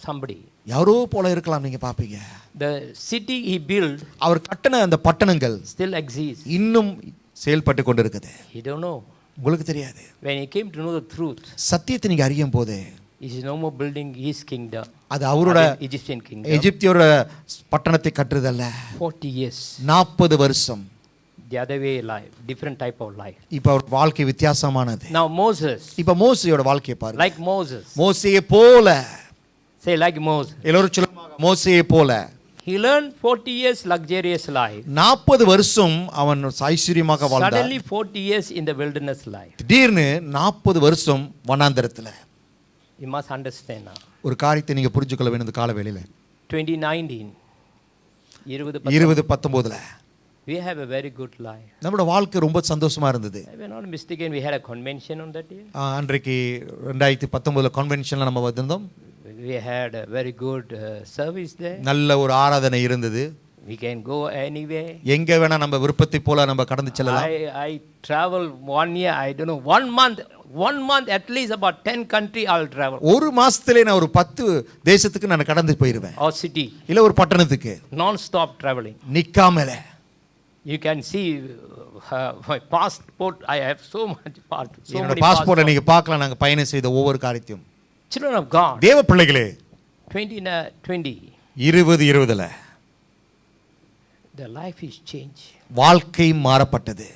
somebody. யாரோ போல இருக்கலாம் நீங்க பாப்பீங்க. The city he built. அவர் கட்டின அந்த பட்டணங்கள் still exists. இன்னும் செயல்பட்டு கொண்டிருக்குது. You don't know. உங்களுக்கு தெரியாது. When he came to know the truth. சத்தியத்தை நீங்க அறியும் போது he is no more building his kingdom. அது அவரோட Egyptian kingdom. எகிப்தியோட பட்டணத்தை கட்டுறதல்ல. 40 years. 40 வருஷம். The other way life, different type of life. இப்ப அவர் வாழ்க்கை வித்தியாசமானது. Now Moses. இப்ப மோசேயோட வாழ்க்கையை பாருங்க. Like Moses. மோசேயை போல. Say like Moses. எல்லாரும் சொல்லுங்க மோசேயை போல. He learned 40 years luxurious life. 40 வருஷம் அவன் ஐஸ்வரியமாக வாழ்ந்தான். Suddenly 40 years in the wilderness life. திடீர்னு 40 வருஷம் வனாந்தரத்துல. You must understand now. ஒரு காரியத்தை நீங்க புரிஞ்சுக்கொள்ள வேண்டிய காலவேளையில 2019 2019ல we have a very good life. நம்மளோட வாழ்க்கை ரொம்ப சந்தோஷமா இருந்தது. If I'm not mistaken, we had a convention on that year. அன்றைக்கு 2019ல கன்வென்ஷன்ல நம்ம வந்திருந்தோம். We had a very good service there. நல்ல ஒரு ஆராதனை இருந்தது. We can go anywhere. எங்க வேணா நம்ம விருப்பத்தை போல நம்ம கடந்து செல்லலாம். I travel 1 year, I don't know, 1 month at least about 10 country I'll travel. ஒரு மாசத்திலே நான் ஒரு 10 தேசத்துக்கு நான் கடந்து போயிருவேன். Or city. இல்ல ஒரு பட்டணத்துக்கு. Non stop traveling. நிக்காமலே. You can see my passport. I have so much passport. So many பாஸ்போர்ட்டை நீங்க பார்க்கலாம் நாங்க பயணம் செய்த ஒவ்வொரு காரியத்தையும். Children of God. தேவ பிள்ளைகளே 2020. 2020ல The life is changed. வாழ்க்கை மாறப்பட்டது,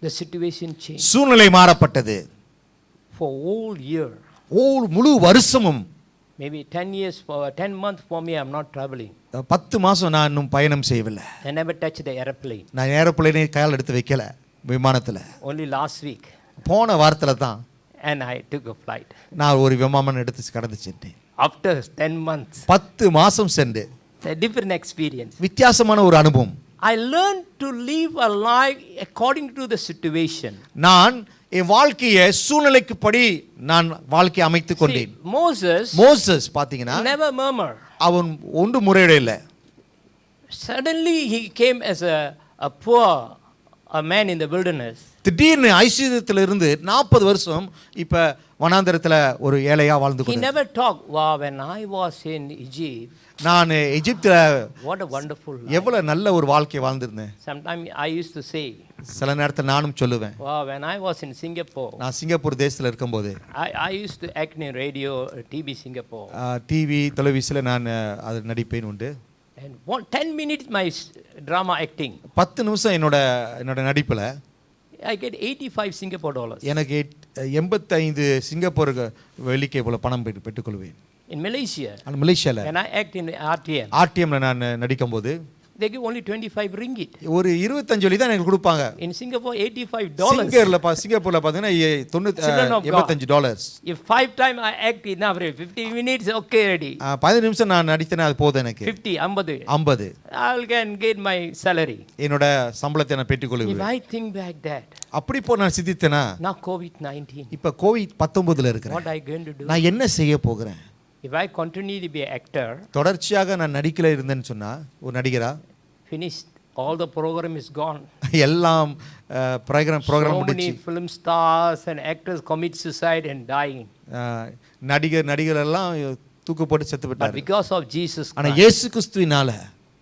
The situation changed. சூழ்நிலை மாறப்பட்டது. For whole year, முழு வருஷமும், maybe 10 years, for 10 months for me, I'm not traveling. 10 மாசம் நான் இன்னும் பயணம் செய்யவில்லை. I never touched the airplane. நான் ஏரோப்ளேனே கையால் எடுத்து வைக்கல விமானத்துல. Only last week. போன வாரத்துல தான் And I took a flight. நான் ஒரு விமானம் எடுத்து கடந்து சென்றேன். After 10 months, 10 மாசம் சென்று a different experience. வித்தியாசமான ஒரு அனுபவம். I learned to live a life according to the situation. நான் என் வாழ்க்கையை சூழ்நிலைக்கு படி நான் வாழ்க்கையை அமைத்துக் கொண்டேன். மோசஸ் பாத்தீங்கன்னா never murmur. அவன் ஒன்று முறையிடல. Suddenly he came as a poor a man in the wilderness. திடீர்னு ஐசியத்துல இருந்து 40 வருஷம் இப்ப வனாந்தரத்துல ஒரு ஏழையா வாழ்ந்து He கொண்டார். never talked, wow, when I was in Egypt, நான் எகிப்துல what a wonderful life. எவ்வளவு நல்ல ஒரு வாழ்க்கை வாழ்ந்திருந்தேன். Sometimes I used to say, சில நேரத்துல நானும் சொல்லுவேன், wow, when I was in Singapore, நான் சிங்கப்பூர் தேசத்துல இருக்கும்போது I used to act in radio, TV Singapore. TV தொலைபேசியில நான் அது நடிப்பேன் உண்டு. And 10 minutes my drama acting, 10 நிமிஷம் என்னோட நடிப்புல I get 85 Singapore dollars. எனக்கு 85 சிங்கப்பூர் வெள்ளிக்கை போல பணம் பெற்றுக்கொள்வேன். In Malaysia, மலேசியால when I act in RTM, ஆர்டிஎம்ல நான் நடிக்கும்போது they give only 25 ringgit. ஒரு 25 வெள்ளி தான் எனக்கு கொடுப்பாங்க. In Singapore, $85. சிங்கப்பூர்ல பாத்தீங்கன்னா $85. If 5 times I act enough, 50 minutes, okay ready. 15 நிமிஷம் நான் நடித்தேனே அது போதும் எனக்கு. 50 I can get my salary. என்னோட சம்பளத்தை நான் If பெற்றுக்கொள்வேன். I think back that, அப்படி போ நான் சிந்தித்தேனா, now COVID-19, இப்ப கோவிட்-19ல இருக்கிறேன். what I going to do? நான் என்ன செய்ய போகிறேன்? If I continue to be an actor, தொடர்ச்சியாக நான் நடிக்கல இருந்தேன்னு சொன்னா, ஒரு நடிகரா finished, all the program is gone. எல்லாம் ப்ரோகிராம் So many முடிச்சு film stars and actors commit suicide and dying. நடிகர் எல்லாம் தூக்கு போட்டு செத்து But விட்டாரு. because of Jesus ஆனா Christ, இயேசு கிறிஸ்துவினால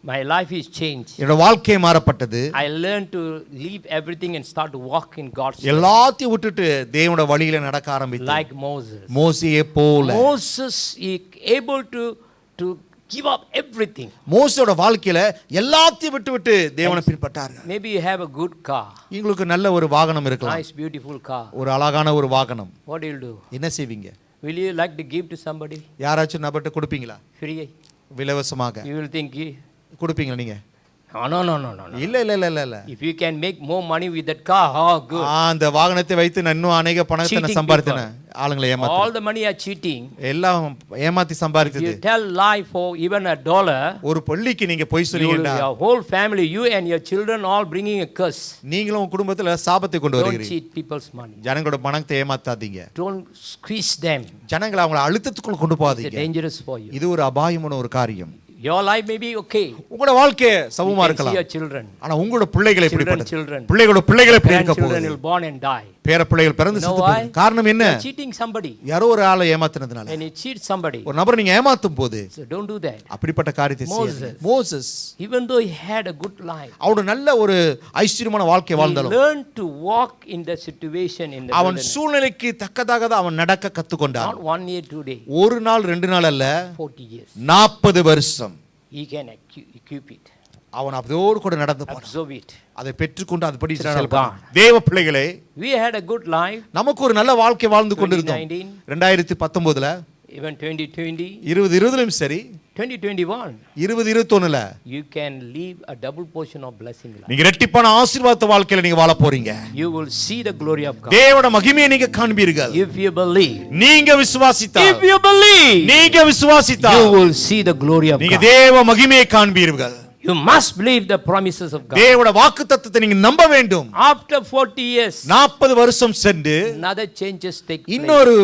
my life is changed. என்னோட வாழ்க்கை மாறப்பட்டது. I learned to leave everything and start to walk in God's way. எல்லாத்தையும் விட்டுட்டு தேவனோட வழியில நடக்க ஆரம்பித்தேன். Like Moses. மோசேயை போல. Moses is able to give up everything. மோசேயோட வாழ்க்கையில எல்லாத்தையும் விட்டு தேவனை பின்பற்றாரு. Maybe you have a good car, உங்களுக்கு நல்ல ஒரு வாகனம் இருக்கலாம். nice beautiful car. ஒரு அழகான ஒரு வாகனம். What do you do? என்ன செய்வீங்க? Will you like to give to somebody யாராச்சும் நபர்ட்ட கொடுப்பீங்களா? free? இலவசமாக You will think, கொடுப்பீங்களா நீங்க? no. இல்ல. If you can make more money with that car, oh good. அந்த வாகனத்தை வைத்து நான் இன்னும் அநேக பணத்தை நான் சம்பாதித்தேன். ஆளுங்களை ஏமாத்தி. All the money are cheating. எல்லாம் ஏமாத்தி சம்பாதித்தது. You tell lie for even $1. ஒரு பள்ளிக்கு நீங்க பொய் சொன்னீங்கடா. Your whole family, you and your children all bringing a curse. நீங்களும் உங்க குடும்பத்துல சாபத்தை கொண்டு Don't வருகிறீங்க. cheat people's money. ஜனங்களோட பணத்தை ஏமாத்தாதீங்க. Don't squeeze them. ஜனங்களை அவங்கள அழுத்தத்துக்குள்ள கொண்டு It's போகாதீங்க. dangerous for you. இது ஒரு அபாயமான ஒரு காரியம். Your life may be okay. உங்களோட வாழ்க்கை சமமா You can see இருக்கலாம். your children. ஆனா உங்களோட பிள்ளைகளை எப்படி Children. பட்டது? பிள்ளைகளோட பிள்ளைகளை எப்படி இருக்க Grandchildren போகுது? will born and die. பேர பிள்ளைகள் பிறந்து You know செத்து why? போகுது. காரணம் என்ன? You're cheating somebody. யாரோ ஒரு ஆளை ஏமாத்துனதுனால. When you cheat somebody, ஒரு நபரை நீங்க ஏமாத்தும் போது so don't do that. அப்படிப்பட்ட காரியத்தை செய்யாதீங்க. Moses Even though he had a good life, அவனோட நல்ல ஒரு ஐஸ்வரியமான வாழ்க்கை he வாழ்ந்தாலும் learned to walk in the situation in the அவன் wilderness. சூழ்நிலைக்கு தக்கதாக தான் அவன் நடக்க கத்துக்கொண்டான். Not 1 year, 2 days, ஒரு நாள் 2 நாள் அல்ல, 40 years. 40 வருஷம் He can equip it, அவன் அதோடு கூட நடந்து போனான். absorb it. அதை பெற்றுக்கொண்டு அதுபடி Children of செயல்பட்டான். God. தேவ பிள்ளைகளே, We had a good life. நமக்கு ஒரு நல்ல வாழ்க்கை வாழ்ந்து கொண்டிருந்தோம். 2019ல, Even 2020, 2020லயும் சரி, 2021, 2021ல you can leave a double portion of blessing life. நீங்க இரட்டிப்பான ஆசீர்வாத வாழ்க்கையில நீங்க வாழ போறீங்க. You will see the glory of God. தேவனுடைய மகிமையை நீங்க காண்பீர்கள். If you believe, நீங்க விசுவாசித்தால், if you believe, நீங்க விசுவாசித்தால் you will see the glory of நீங்க God. தேவ மகிமையை காண்பீர்கள். You must believe the promises of God. தேவனுடைய வாக்குத்தத்தத்தை நீங்க நம்ப வேண்டும். After 40 years, 40 வருஷம் சென்று another changes take place. இன்னொரு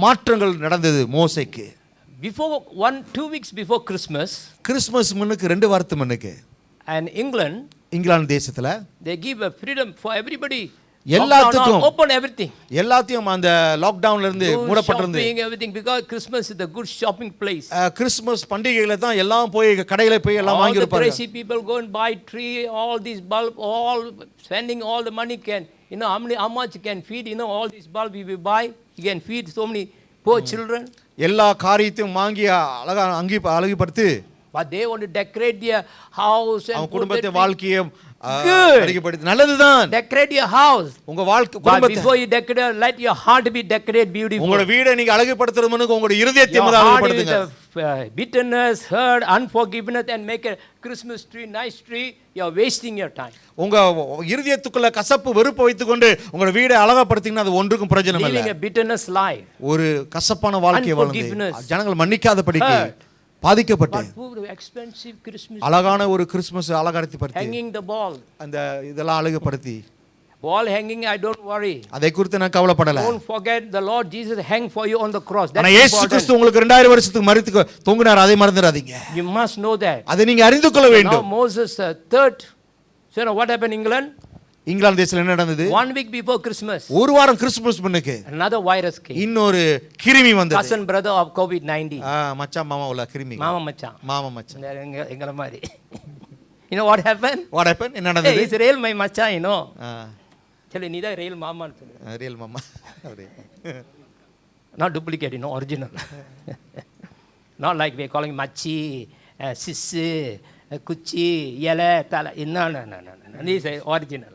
மாற்றங்கள் நடந்தது மோசேக்கு. Before 2 weeks before Christmas, Christmas முன்னுக்கு 2 வாரத்துக்கு முன்னுக்கு and England, இங்கிலாந்து தேசத்துல they give a freedom for everybody. எல்லாத்துக்கும் Open everything. எல்லாத்தையும் அந்த லாக்டவுன்ல இருந்து Do மூடப்பட்டிருந்து shopping, everything, because Christmas is the good shopping place. Christmas பண்டிகையில தான் எல்லாம் போய் கடையில போய் எல்லாம் All வாங்கி the இருப்பாங்க. crazy people go and buy tree, all these bulb, all spending all the money can, how much can feed, all these bulb you will buy, you can feed so many poor children. எல்லா காரியத்தையும் வாங்கி அழகா அங்கி அழகுபடுத்தி But they want to decorate their house and அவன் put குடும்பத்தை that- வாழ்க்கையை Good. அழகுபடுத்தி நல்லதுதான். decorate your house. உங்க வாழ்க்கை But குடும்பத்தை before you decorate, let your heart be decorated beautiful. உங்களோட வீடை நீங்க அழகுபடுத்துறது முன்னுக்கு உங்களுடைய இருதயத்தை Your முதல்ல heart is அழகுபடுத்துங்க. bitterness, hurt, unforgiveness, and make a Christmas tree, nice tree. You are wasting your time. உங்க இருதயத்துக்குள்ள கசப்பு வெறுப்பு வைத்துக்கொண்டு உங்களோட வீடை அழகாப்படுத்தீங்கன்னா அது ஒன்றுக்கும் பிரயோஜனம் Living இல்லை. a bitterness life. ஒரு கசப்பான வாழ்க்கையை வாழ்ந்து Unforgiveness. ஜனங்கள் மன்னிக்காதபடிக்கு Hurt. பாதிக்கப்பட்டு But who expensive Christmas அழகான ஒரு கிறிஸ்துமஸ் அலங்காரப்படுத்தி hanging the ball. அந்த இதெல்லாம் அழகுபடுத்தி Ball hanging, I don't worry. அதை குறித்து நான் கவலைப்படல. Don't forget the Lord Jesus hang for you on the cross. ஆனா That's இயேசு important. கிறிஸ்து உங்களுக்கு 2000 வருஷத்துக்கு மரித்து தொங்கினார், அதை மறந்துடாதீங்க. You must know that. அதை நீங்க அறிந்து கொள்ள Now வேண்டும். Moses third. So what happened in England? England தேசத்துல என்ன நடந்தது? 1 week before Christmas, ஒரு வாரம் கிறிஸ்துமஸ் முன்னுக்கு another virus came. இன்னொரு கிருமி வந்தது. Cousin brother of COVID-19. மச்சான் மாமா உள்ள கிருமி. மாமா மச்சான். மாமா மச்சான். எங்கள மாதிரி. You know what happened? What happened? என்ன Hey, நடந்தது? it's real my மச்சான், you know. சொல்லு நீ தான் real மாமான்னு சொல்லு. ரியல் மாமா. அப்படியே. Not duplicate, you know, original. Not like we are calling machi, sissu, kuchi, yele, tala. No. These are original.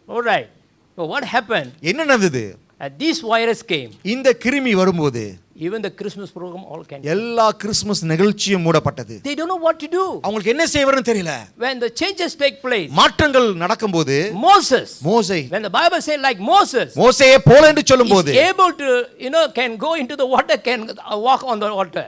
All right. So what happened? என்ன நடந்தது? This virus came. இந்த கிருமி வரும்போது Even the Christmas program all can. எல்லா Christmas நிகழ்ச்சியும் மூடப்பட்டது. They don't know what to do. அவங்களுக்கு என்ன செய்வதுன்னு தெரியல. When the changes take place, மாற்றங்கள் நடக்கும்போது Moses, மோசே when the Bible says like Moses, மோசேயை போல என்று சொல்லும்போது is able to, can go into the water, can walk on the water.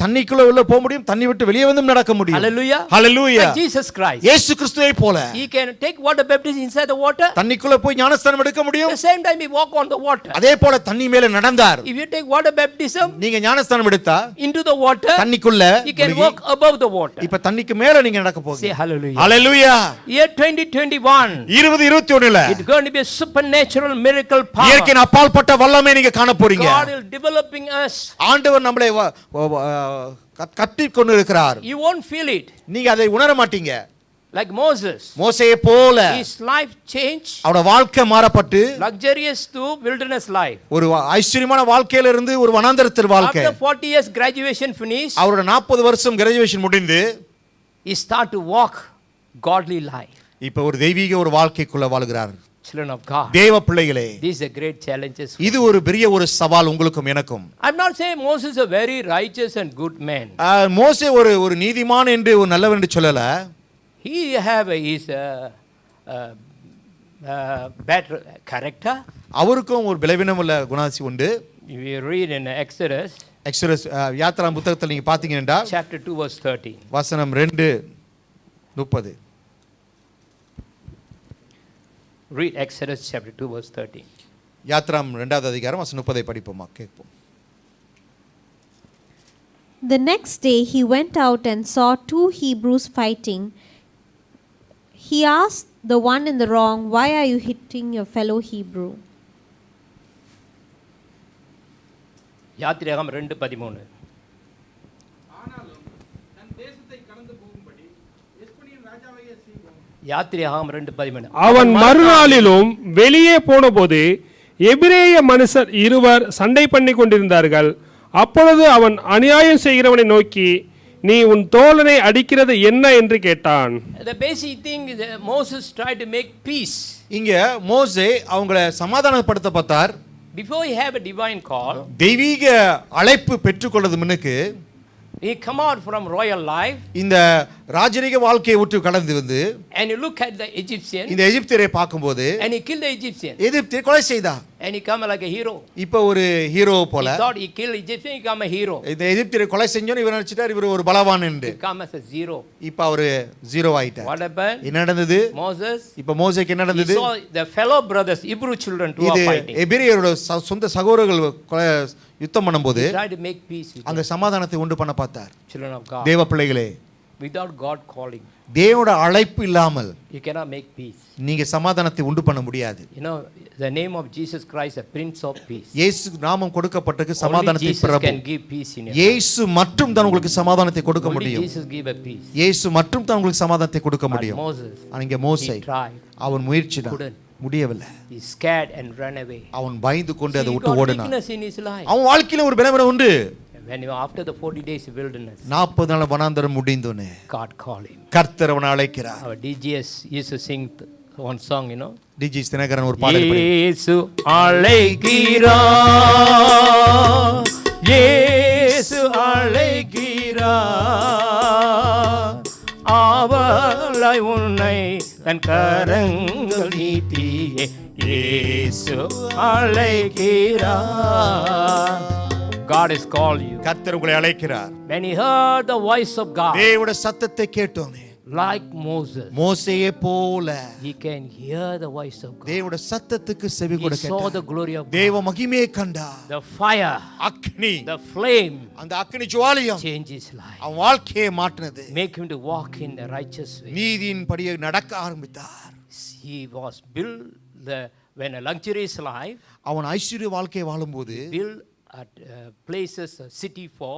தண்ணிக்குள்ள உள்ள போக முடியும், தண்ணி விட்டு வெளியே வந்து நடக்க முடியும். Hallelujah. Hallelujah. Like Jesus Christ. இயேசு கிறிஸ்துவை போல He can take water baptism inside the water. தண்ணிக்குள்ள போய் ஞானஸ்நானம் எடுக்க At முடியும். the same time he walk on the water. அதே போல தண்ணி மேல நடந்தார். If you take water baptism நீங்க ஞானஸ்நானம் எடுத்தா into the water, தண்ணிக்குள்ள you can walk above the water. இப்ப தண்ணிக்கு மேல நீங்க நடக்க Say போறீங்க. hallelujah. Hallelujah. Year 2021, 2021ல it's going to be a supernatural miracle power. இயற்கையின் அப்பால்பட்ட வல்லமை நீங்க காண போறீங்க. God is developing us. ஆண்டவர் நம்மளை கட்டி கொண்டு இருக்கிறார். You won't feel it. நீங்க அதை உணர மாட்டீங்க. Like Moses. மோசேயை போல His life changed. அவரோட வாழ்க்கை மாறப்பட்டு Luxurious to wilderness life. ஒரு ஐஸ்வரியமான வாழ்க்கையில இருந்து ஒரு வனாந்தரத்தில் வாழ்க்கை. After 40 years graduation finished, அவரோட 40 வருஷம் கிராஜுவேஷன் முடிந்து he start to walk godly life. இப்ப ஒரு தெய்வீக ஒரு வாழ்க்கைக்குள்ள வாழ்கிறார். Children of God. தேவ பிள்ளைகளே, These are great challenges. இது ஒரு பெரிய ஒரு சவால் உங்களுக்கும் எனக்கும். I'm not saying Moses is a very righteous and good man. மோசே ஒரு நீதிமான் என்று ஒரு நல்லவன் என்று சொல்லல. He is a bad character. அவருக்கும் ஒரு பலவீனம் உள்ள குணாசி உண்டு. If you read in Exodus exodus Yatra புத்தகத்தில் நீங்க பாத்தீங்கன்னா chapter 2 verse 13. வசனம் 2:30. Read Exodus chapter 2 verse 13. யாத்ராம் 2வது அதிகாரம் வசனம் 30 படிப்போமா கேட்போம். The next day he went out and saw two Hebrews fighting. He asked the one in the wrong, "Why are you hitting your fellow Hebrew?" யாத்திராகமம் 2:13. யாத்திராகமம் 2:13. அவன் மறுநாளிலும் வெளியே போனபோது எபிரேய மனுஷர் இருவர் சண்டை பண்ணி கொண்டிருந்தார்கள். அப்பொழுது அவன் அநியாயம் செய்கிறவனை நோக்கி, நீ உன் தோழனை அடிக்கிறது என்ன என்று கேட்டான். The basic thing is that Moses tried to make peace. இங்க மோசே அவங்களை சமாதானப்படுத்த பார்த்தார். Before he have a divine call, தெய்வீக அழைப்பு பெற்றுக்கொள்வது முன்னுக்கு he come out from royal life. இந்த ராஜரீக வாழ்க்கையை விட்டு கடந்து வந்து And you look at the Egyptian. இந்த எகிப்தியரை பார்க்கும்போது And he killed the Egyptian. எகிப்தியரை கொலை செய்தார். And he come like a hero. இப்போ ஒரு ஹீரோ போல. He thought he killed Egyptian, he come a hero. இந்த எகிப்தியரை கொலை செஞ்சோன்னு இவர் நினைச்சிட்டார் இவர் ஒரு பலவான் என்று. He come as a zero. இப்போ அவரு ஜீரோ ஆயிட்டார். What happened? என்ன நடந்தது? Moses. இப்போ மோசேக்கு என்ன He நடந்தது? saw the fellow brothers, Hebrew children too are இது fighting. எபிரேயரோட சொந்த சகோதரர்கள் யுத்தம் பண்ணும்போது He tried to make peace with அந்த சமாதானத்தை உண்டு பண்ண பார்த்தார். children of God. தேவ பிள்ளைகளே, Without God calling, தேவனோட அழைப்பு இல்லாமல் you cannot make peace. நீங்க சமாதானத்தை உண்டு பண்ண முடியாது. You know, the name of Jesus Christ, the Prince of Peace. இயேசு நாமம் கொடுக்கப்பட்டிருக்கு Only சமாதானத்தின் Jesus Prabhu. can give peace in your life. இயேசு மட்டும் தான் உங்களுக்கு சமாதானத்தை கொடுக்க Only முடியும். Jesus give a peace. இயேசு மட்டும் தான் உங்களுக்கு சமாதானத்தை கொடுக்க But முடியும். Moses, ஆனா இங்க மோசே he tried. அவன் முயற்சிதான் Couldn't. முடியவில்லை. He scared and ran away. அவன் பயந்து கொண்டு See, அதை he விட்டு got ஓடினான். weakness in his life. அவன் வாழ்க்கையில ஒரு பலவீனம் உண்டு. When you after the 40 days wilderness, 40 நாள் வனாந்தரம் முடிந்தோனே God called him. கர்த்தர் அவனை அழைக்கிறார். Our DGS used to sing one song, you know. டிஜி தினகரன் ஒரு பாடல் பாடி இயேசு அழைக்கிறார், இயேசு அழைக்கிறார், அவளை உன்னை தன் கரங்கள் நீட்டியே இயேசு அழைக்கிறார். God has called you. கர்த்தர் உங்களை அழைக்கிறார். When he heard the voice of God, தேவனுடைய சத்தத்தை கேட்டோனே like Moses, மோசேயை போல he can hear the voice of God. தேவனுடைய சத்தத்துக்கு செவி He கொடுக்க saw the glory of God. தேவ மகிமையை கண்டார். The fire, Agni, the flame அந்த அக்னி ஜுவாலியம் change his life. அவன் வாழ்க்கையை மாற்றினது. Make him to walk in the righteous way. நீதியின் படியே நடக்க ஆரம்பித்தார். He was built when a luxurious life, அவன் ஐஸ்வர்ய வாழ்க்கையை வாழும்போது built at places, a city for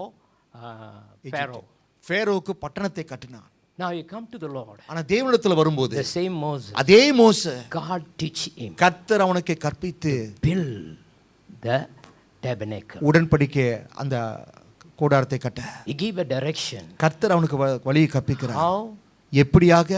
Pharaoh. ஃபேரோவுக்கு பட்டணத்தை கட்டினான். Now you come to the Lord. ஆனா தேவனிடத்துல வரும்போது The same Moses, அதே மோசே God teach him, கர்த்தர் அவனுக்கு கற்பித்து build the tabernacle. உடன்படிக்கை அந்த கூடாரத்தை கட்ட He gave a direction. கர்த்தர் அவனுக்கு வழியை கற்பிக்கிறார். How? எப்படியாக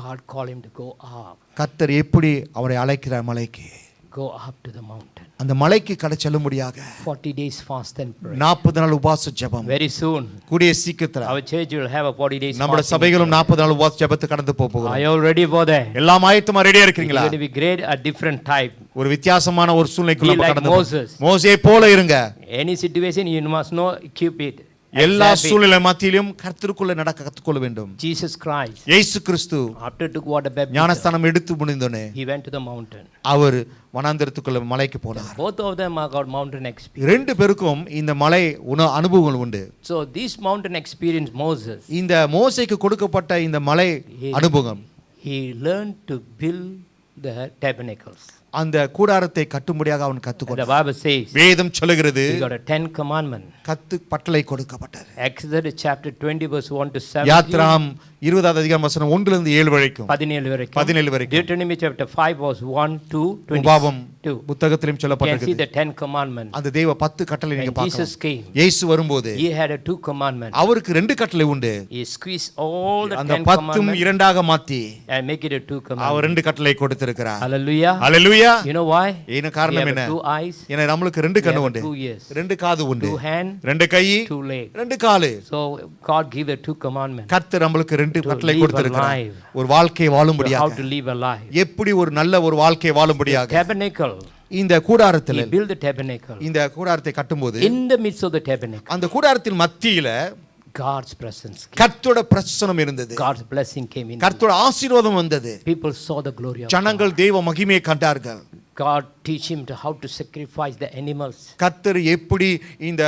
God called him to go up. கர்த்தர் எப்படி அவரை அழைக்கிறார் மலைக்கு. Go up to the mountain. அந்த மலைக்கு கடை செல்லும்படியாக 40 days fast and pray. 40 நாள் உபவாச ஜெபம். Very soon, கூடிய சீக்கிரத்துல our church will have a 40 days நம்முடைய fasting. சபைகளும் 40 நாள் உபவாச ஜெபத்தை கடந்து போகிறோம். Are you all ready for that? எல்லாம் ஆயத்தமா ரெடியா It's இருக்கீங்களா? going to be great, a different type. ஒரு வித்தியாசமான ஒரு சூழ்நிலைக்குள்ள Be நம்ம like கடந்து Moses. மோசே போல இருங்க. Any situation you must know, keep it. எல்லா Accept it. சூழ்நிலை மத்தியிலும் கர்த்தருக்குள்ள நடக்க கற்றுக்கொள்ள வேண்டும். Jesus Christ, இயேசு கிறிஸ்து after took water baptism, ஞானஸ்தானம் எடுத்து முடிந்தோனே he went to the mountain. அவர் வனாந்தரத்துக்குள்ள மலைக்கு போனார். Both of them are got mountain experience. ரெண்டு பேருக்கும் இந்த மலை அனுபவங்கள் உண்டு. So this mountain experience, Moses, இந்த மோசேக்கு கொடுக்கப்பட்ட இந்த மலை அனுபவம் he learned to build the tabernacles. அந்த கூடாரத்தை கட்டும்படியாக அவன் And the கற்றுக்கொண்டான். Bible says வேதம் சொல்லுகிறது he got a 10 commandment. கட்டளை கொடுக்கப்பட்டது. Exodus chapter 20 verse 1 to 17. யாத்ராம் 20வது அதிகாரம் வசனம் 1 லிருந்து 7 வரைக்கும் 17 வரைக்கும். 17 வரைக்கும். Deuteronomy chapter 5 verse 1 to உபாகமம் 22. புத்தகத்திலும் You can see சொல்லப்பட்டிருக்கிறது. the 10 commandments. அந்த தேவ 10 கட்டளை நீங்க When Jesus பார்க்கலாம். came, இயேசு வரும்போது he had a 2 commandments. அவருக்கு 2 கட்டளை உண்டு. He squeezed all the அந்த 10 10ம் commandments இரண்டாக மாத்தி and make it a 2 our commandments. 2 கட்டளை கொடுத்திருக்கிறார். Hallelujah. Hallelujah. You know why? ஏன We காரணம் have என்ன? 2 eyes, ஏன்னா நமக்கு 2 we கண்ணு have உண்டு. 2 ears, 2 காது உண்டு. 2 hands, 2 கை, 2 legs. 2 காலு. So God gave the 2 commandments. கர்த்தர் நமக்கு 2 To கட்டளை live கொடுத்திருக்கிறார். alive. ஒரு வாழ்க்கையை So how வாழும்படியாக. to live a life. எப்படி ஒரு நல்ல ஒரு வாழ்க்கையை வாழும்படியாக. Tabernacle. இந்த கூடாரத்தில் He built the tabernacle. இந்த கூடாரத்தை கட்டும்போது In the midst of the tabernacle, அந்த கூடாரத்தின் மத்தியில God's presence came. கர்த்தரோட பிரசன்னம் இருந்தது. God's blessing came in. கர்த்தரோட ஆசீர்வாதம் வந்தது. People saw the glory of God. ஜனங்கள் தேவ மகிமையை கண்டார்கள். God teach him to how to sacrifice the animals. கர்த்தர் எப்படி இந்த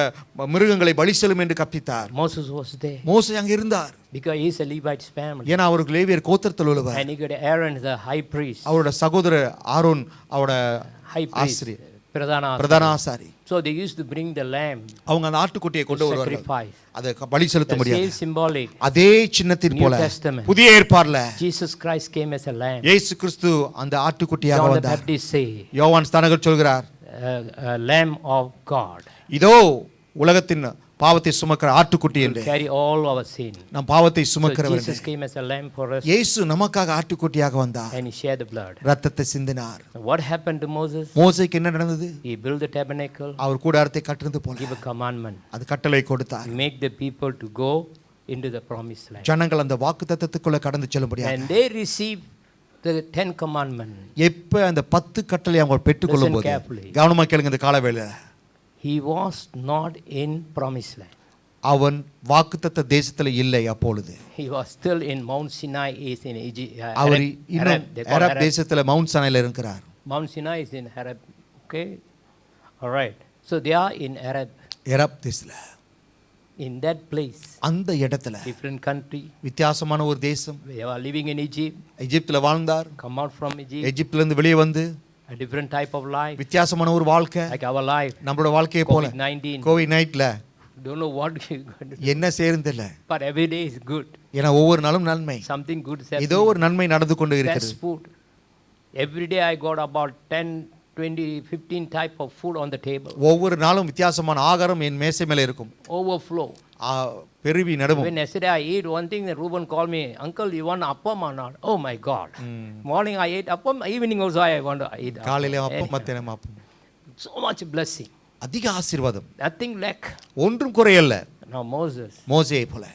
மிருகங்களை பலி செல்லும் என்று கற்பித்தார். Moses was there மோசே அங்க இருந்தார். because he is a Levite's family. ஏன்னா அவருக்கு லேவியர் கோத்திரத்தில் உள்ளவர். And he got Aaron the high priest. அவரோட சகோதரர் ஆரோன் அவரோட High priest. ஆசிரியர் Pradhana. பிரதான ஆசாரி. So they used to bring the lamb அவங்க அந்த ஆட்டுக்குட்டியை கொண்டு to வருவார்கள். sacrifice. அதை பலி செலுத்த The முடியாது. same symbolic. அதே சின்னத்தின் New போல Testament. புதிய ஏற்பாடுல Jesus Christ came as a lamb. இயேசு கிறிஸ்து அந்த ஆட்டுக்குட்டியாக John the வந்தார். Baptist say, யோவான் ஸ்நானகர் சொல்கிறார், a lamb of God. இதோ உலகத்தின் பாவத்தை சுமக்கிற ஆட்டுக்குட்டி Will என்று. carry all our sin. நம் பாவத்தை So சுமக்கிறவர் Jesus came as a lamb for us இயேசு நமக்காக ஆட்டுக்குட்டியாக வந்தார். and he shed the blood. ரத்தத்தை சிந்தினார். What happened to Moses? மோசேக்கு என்ன நடந்தது? He built the tabernacle, அவர் கூடாரத்தை கட்டினது போல give a commandment, அது கட்டளை கொடுத்தார். make the people to go into the promised land. ஜனங்கள் அந்த வாக்குத்தத்தத்துக்குள்ள கடந்து செல்லும்படியாக And they received the 10 commandments. எப்ப அந்த 10 கட்டளை அவங்க பெற்றுக்கொள்ளும் போது Listen carefully. கவனமா கேளுங்க. இந்த காலவேளையில He was not in promised land. அவன் வாக்குத்தத்த தேசத்துல இல்லை. அப்பொழுது He was still in Mount Sinai, is in Egypt. அவர் Arab, இன்னும் they call அரப் Arab. தேசத்துல மவுண்ட் சனையில இருக்கிறார். Mount Sinai is in Arab. Okay, all right. So they are in Arab, Arab தேசத்துல in that place, அந்த இடத்துல different country. வித்தியாசமான ஒரு தேசம். They are living in Egypt. எகிப்துல வாழ்ந்தார். Come out from Egypt. எகிப்துல இருந்து வெளியே வந்து A different type of life, வித்தியாசமான ஒரு வாழ்க்கை. like our life. நம்மளோட வாழ்க்கையை போல COVID-19. கோவிட் நைட்ல Don't know what you're going to do, என்ன செய்யறது இல்ல. but every day is good. ஏன்னா ஒவ்வொரு நாளும் நன்மை, Something good is ஏதோ happening. ஒரு நன்மை நடந்து கொண்டு That's இருக்கிறது. food. Every day I got about 10 20, 15 type of food on the table. ஒவ்வொரு நாளும் வித்தியாசமான ஆகாரம் என் மேசை மேலே இருக்கும். Overflow. பெருவி நடுவும். When yesterday I ate one thing, then Reuben called me, Uncle, you want appam or not? Oh my God. Morning I ate appam, evening also I want to eat appam. காலையில அப்பம் மத்தியானம் அப்பம். So much blessing. அதிக ஆசீர்வாதம். Nothing lack. ஒன்றும் குறையல்ல. Now Moses, மோசேயை போல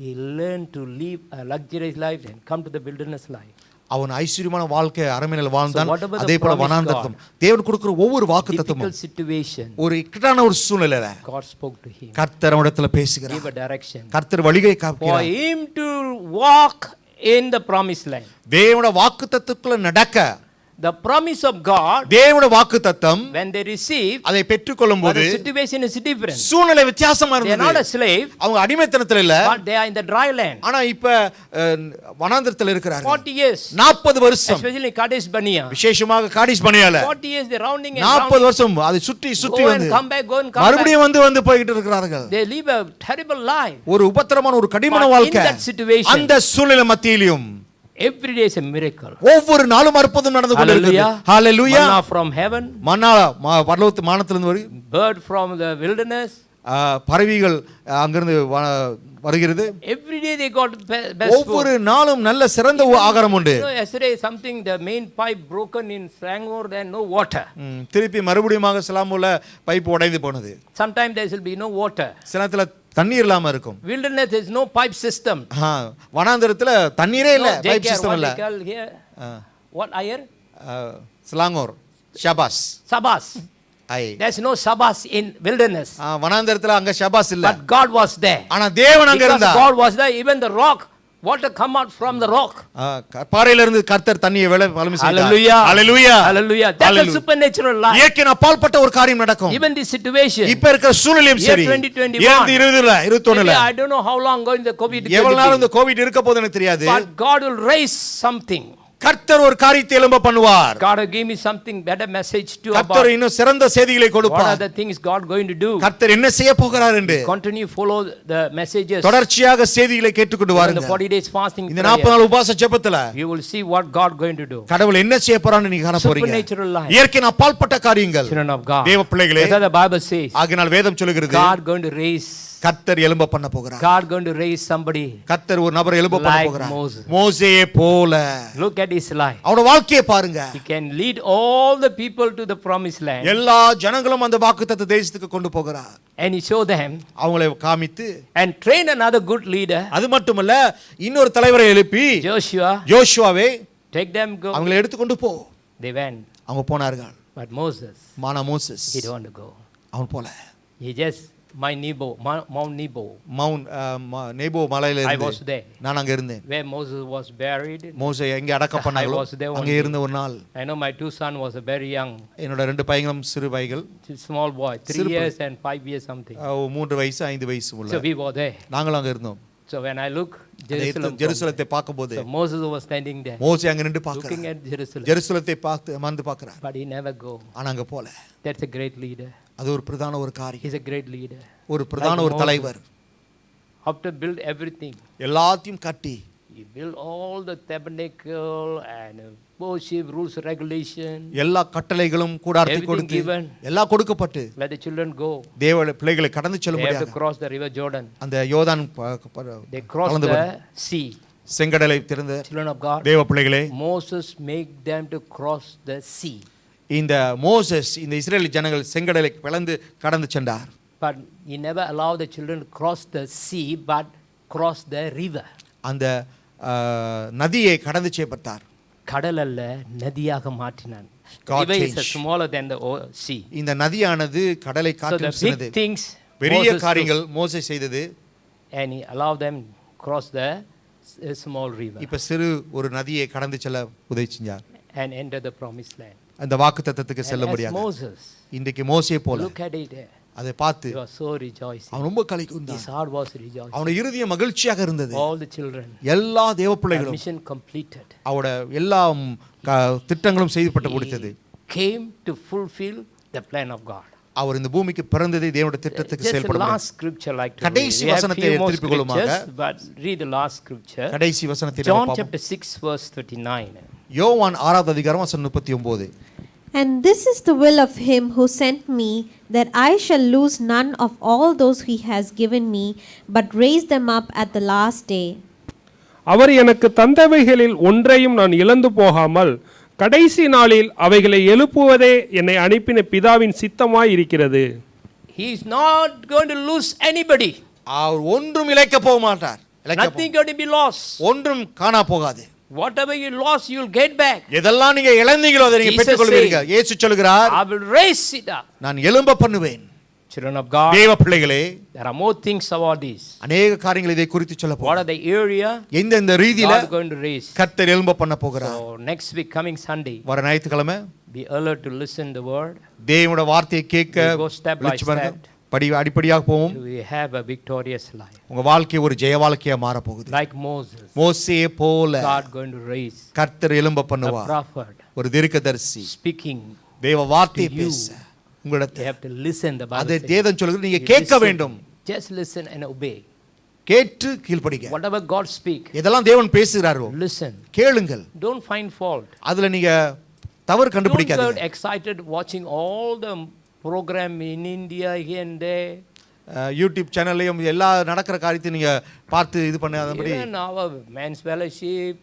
he learned to live a luxurious life and come to the wilderness life. அவன் ஐஸ்வர்யமான வாழ்க்கை அரண்மனையில் வாழ்ந்தான். So whatever the அதே போல promise வனாந்தரம் தேவன் கொடுக்கிற ஒவ்வொரு வாக்குத்தத்தமும் Difficult situation, ஒரு இக்கட்டான ஒரு சூழ்நிலையில God spoke to him. கர்த்தர் அவனிடத்துல பேசுகிறார். Give a direction. கர்த்தர் வழியை For காண்பிக்கிறார். him to walk in the promised land. தேவனுடைய வாக்குத்தத்தத்துக்குள்ள நடக்க The promise of God, தேவனுடைய வாக்குத்தத்தம் when they receive, அதை பெற்றுக்கொள்ளும் but போது the situation is different. சூழ்நிலை வித்தியாசமா They are not a இருந்தது. slave, அவங்க அடிமைத்தனத்துல இல்ல, but they are in the dry land. ஆனா இப்ப வனாந்தரத்துல இருக்கிறார்கள். 40 years, 40 வருஷம் especially Kadesh Barnea. விசேஷமாக காடிஸ் பணியால 40 years they rounding and 40 rounding. வருஷம் அதை சுற்றி சுற்றி Go and வந்து come back, go and come back. மறுபடியும் வந்து போயிட்டு இருக்கிறார்கள். They live a terrible life. ஒரு உபத்திரமான ஒரு கடினமான But in வாழ்க்கை. that situation, அந்த சூழ்நிலை மத்தியிலும் every day is a miracle. ஒவ்வொரு நாளும் அற்புதம் நடந்து கொண்டிருக்கிறது. Hallelujah. Hallelujah. Manna from heaven, மன்னா பரலோகத்து வானத்திலிருந்து வருது. bird from the wilderness. பறவைகள் அங்கிருந்து வருகிறது. Every day they got best ஒவ்வொரு food. நாளும் நல்ல சிறந்த ஆகாரம் உண்டு. You know, yesterday something, the main pipe broken in Sangor, there no water. திருப்பி மறுபடியும் சிலாமூல பைப் உடைந்து போனது. Sometimes there will be no water. சில நேரத்துல தண்ணீர் இல்லாம இருக்கும். Wilderness there is no pipe system. வனாந்தரத்துல தண்ணீரே இல்ல, No, பைப் சிஸ்டம் இல்ல. what they call here? What iron? ஸ்லாங்கோர் ஷபாஸ். Sabas. ஐ There's no sabas in wilderness. வனாந்தரத்துல அங்க ஷபாஸ் இல்ல. But God was there. ஆனா தேவன் அங்க Because இருந்தார். God was there, even the rock, water come out from the rock. பாறையில இருந்து கர்த்தர் தண்ணியை வளமை செய்தார். Hallelujah. Hallelujah. Hallelujah. That's a supernatural life. இயற்கையின் அப்பாற்பட்ட ஒரு காரியம் நடக்கும். Even this situation. இப்ப இருக்கிற சூழ்நிலையும் சரி. 2021. 2021 I don't know how long going the COVID. எவ்வளவு நாள் இந்த கோவிட் இருக்க போகுது எனக்கு தெரியாது. But God will raise something. கர்த்தர் ஒரு காரியத்தை எழும்ப பண்ணுவார். God will give me something better message to about. கர்த்தர் இன்னும் சிறந்த செய்திகளை What கொடுப்பார். are the things God going to do? கர்த்தர் என்ன செய்ய போகிறார் என்று Continue follow the messages. தொடர்ச்சியாக செய்திகளை கேட்டுக்கொண்டு In the வாருங்க. 40 days fasting இந்த prayer, 40 நாள் உபவாச ஜெபத்துல you will see what God going to do. கடவுள் என்ன செய்ய போறான்னு நீங்க காண போறீங்க. Supernatural life. இயற்கையின் அப்பாற்பட்ட காரியங்கள். Children of God. தேவ பிள்ளைகளே, That's what the Bible says. ஆகையால் வேதம் சொல்லுகிறது God going to raise. கர்த்தர் எழும்ப பண்ண போகிறார். God going to raise somebody. கர்த்தர் ஒரு நபரை எழும்ப பண்ண Like போகிறார். Moses. மோசேயை போல. Look at his life. அவருடைய வாழ்க்கையை பாருங்க. He can lead all the people to the promised land. எல்லா ஜனங்களும் அந்த வாக்குத்தத்த தேசத்துக்கு கொண்டு போகிறார். And he show them. அவங்களை காமித்து And train another good leader. அது மட்டுமல்ல, இன்னொரு தலைவரை எழுப்பி Joshua. யோசுவாவே Take them go. அவங்களை எடுத்து கொண்டு போ. They went. அவங்க போனார்கள். But Moses. Moses He don't want to go. அவன் போல. He just Mount Nebo. Mount Nebo மலையில I இருந்து was there. நான் அங்க இருந்தேன். Where Moses was buried. மோசே எங்க அடக்கம் பண்ணாங்களோ I was there one அங்க day. இருந்த ஒரு நாள் I know my two sons was very young. என்னோட ரெண்டு பையங்களும் சிறு பையகள், Small boy, 3 சிறு years and 5 years something. 3 வயசு 5 வயசு So உள்ள we were there. நாங்களும் அங்க இருந்தோம். So when I look Jerusalem, ஜெருசலத்தை பார்க்கும்போது so Moses was standing there மோசே அங்க நின்று looking பார்க்கறார். at Jerusalem. ஜெருசலத்தை பார்த்து அமர்ந்து பார்க்கறார். But he never go. ஆனா அங்க போல. That's a great leader. அது ஒரு பிரதான ஒரு காரியம். He's a great leader. ஒரு பிரதான ஒரு தலைவர். After build everything. எல்லாத்தையும் கட்டி He built all the tabernacle and worship rules regulation. எல்லா கட்டளைகளும் கூடாரத்தை Everything கொடுத்து given. எல்லாம் கொடுக்கப்பட்டு Let the children go. தேவ பிள்ளைகளை கடந்து They have to செல்லும்படியாக cross the river Jordan. அந்த யோர்தான் They cross கலந்து the sea. செங்கடலை திறந்த Children of God. தேவ பிள்ளைகளே, Moses make them to cross the sea. இந்த மோசஸ் இந்த இஸ்ரேல் ஜனங்கள் செங்கடலை பிளந்து கடந்து சென்றார். But he never allowed the children to cross the sea, but cross the river. அந்த நதியை கடந்து செய்யப்பட்டார். கடல் அல்ல, நதியாக மாற்றினான். God River is changed. smaller than the sea. இந்த நதியானது கடலை So the காட்டிலும் big சின்னது. things பெரிய Moses காரியங்கள் மோசே செய்தது. took, and he allowed them cross the small river இப்ப சிறு ஒரு நதியை கடந்து செல்ல உதவி செஞ்சார். and enter the promised land. அந்த வாக்குத்தத்தத்துக்கு And செல்ல as முடியாது. Moses, இன்றைக்கு மோசே போல look at it. அதை பார்த்து He was so rejoicing. அவன் ரொம்ப களி கூர்ந்தான். His heart was rejoicing. அவனுடைய இருதயம் மகிழ்ச்சியாக இருந்தது. All the children, எல்லா தேவ the பிள்ளைகளும் mission completed. அவட எல்லா திட்டங்களும் செய்யப்பட்டு முடித்தது. He came to fulfill the plan of God. அவர் இந்த பூமிக்கு பிறந்ததை தேவனுடைய திட்டத்துக்கு Just the செயல்பட last scripture like to read. கடைசி We have வசனத்தை few more திருப்பிக் கொள்ளுமாக. scriptures, but read the last scripture. கடைசி வசனத்தை John பார்ப்போம். chapter 6 verse 39. யோவான் 6வது அதிகாரம் வசனம் 39. And this is the will of him who sent me, that I shall lose none of all those he has given me, but raise them up at the last day. அவர் எனக்கு தந்தவைகளில் ஒன்றையும் நான் இழந்து போகாமல் கடைசி நாளில் அவைகளை எழுப்புவதே என்னை அனுப்பின பிதாவின் சித்தமாய் இருக்கிறது. He is not going to lose anybody. அவர் ஒன்றும் இழக்க போக மாட்டார். Nothing going to be lost. ஒன்றும் காணா போகாது. Whatever you lost, you will get back. எதெல்லாம் நீங்க இழந்தீங்களோ அதை நீங்க பெற்றுக்கொள்வீர்கள். இயேசு சொல்கிறார், I will raise it up. நான் எழும்ப பண்ணுவேன். Children of God, தேவ பிள்ளைகளே, there are more things about this. அநேக காரியங்கள் இதை குறித்து சொல்ல What போகிறேன். are the area இந்த ரீதியில God going to raise? கர்த்தர் எழும்ப பண்ண போகிறார். So next week coming Sunday, வர ஞாயிற்றுக்கிழமை be alert to listen the word. தேவனுடைய வார்த்தையை கேட்க We go step by step. அடிப்படியாக போவோம். We have a victorious life. உங்க வாழ்க்கை ஒரு ஜெய வாழ்க்கையா மாற போகுது. Like Moses, மோசேயை போல God going to raise கர்த்தர் எழும்ப a பண்ணுவார். prophet ஒரு தீர்க்கதரிசி speaking. தேவ வார்த்தையை to you. பேச You உங்களிடத்தில் have to listen. The Bible அதை says. தேவன் சொல்கிறது, நீங்க You கேட்க listen. வேண்டும். Just listen and obey. கேட்டு கீழ்ப்படிங்க. Whatever God speak, எதெல்லாம் தேவன் பேசுகிறாரோ listen. கேளுங்கள். Don't find fault. அதுல நீங்க தவறு Don't கண்டுபிடிக்காதீங்க. get excited watching all the program in India here and there. YouTube சேனல்லையும் எல்லா நடக்கிற காரியத்தையும் நீங்க பார்த்து இது பண்ணாதபடி. Even our men's fellowship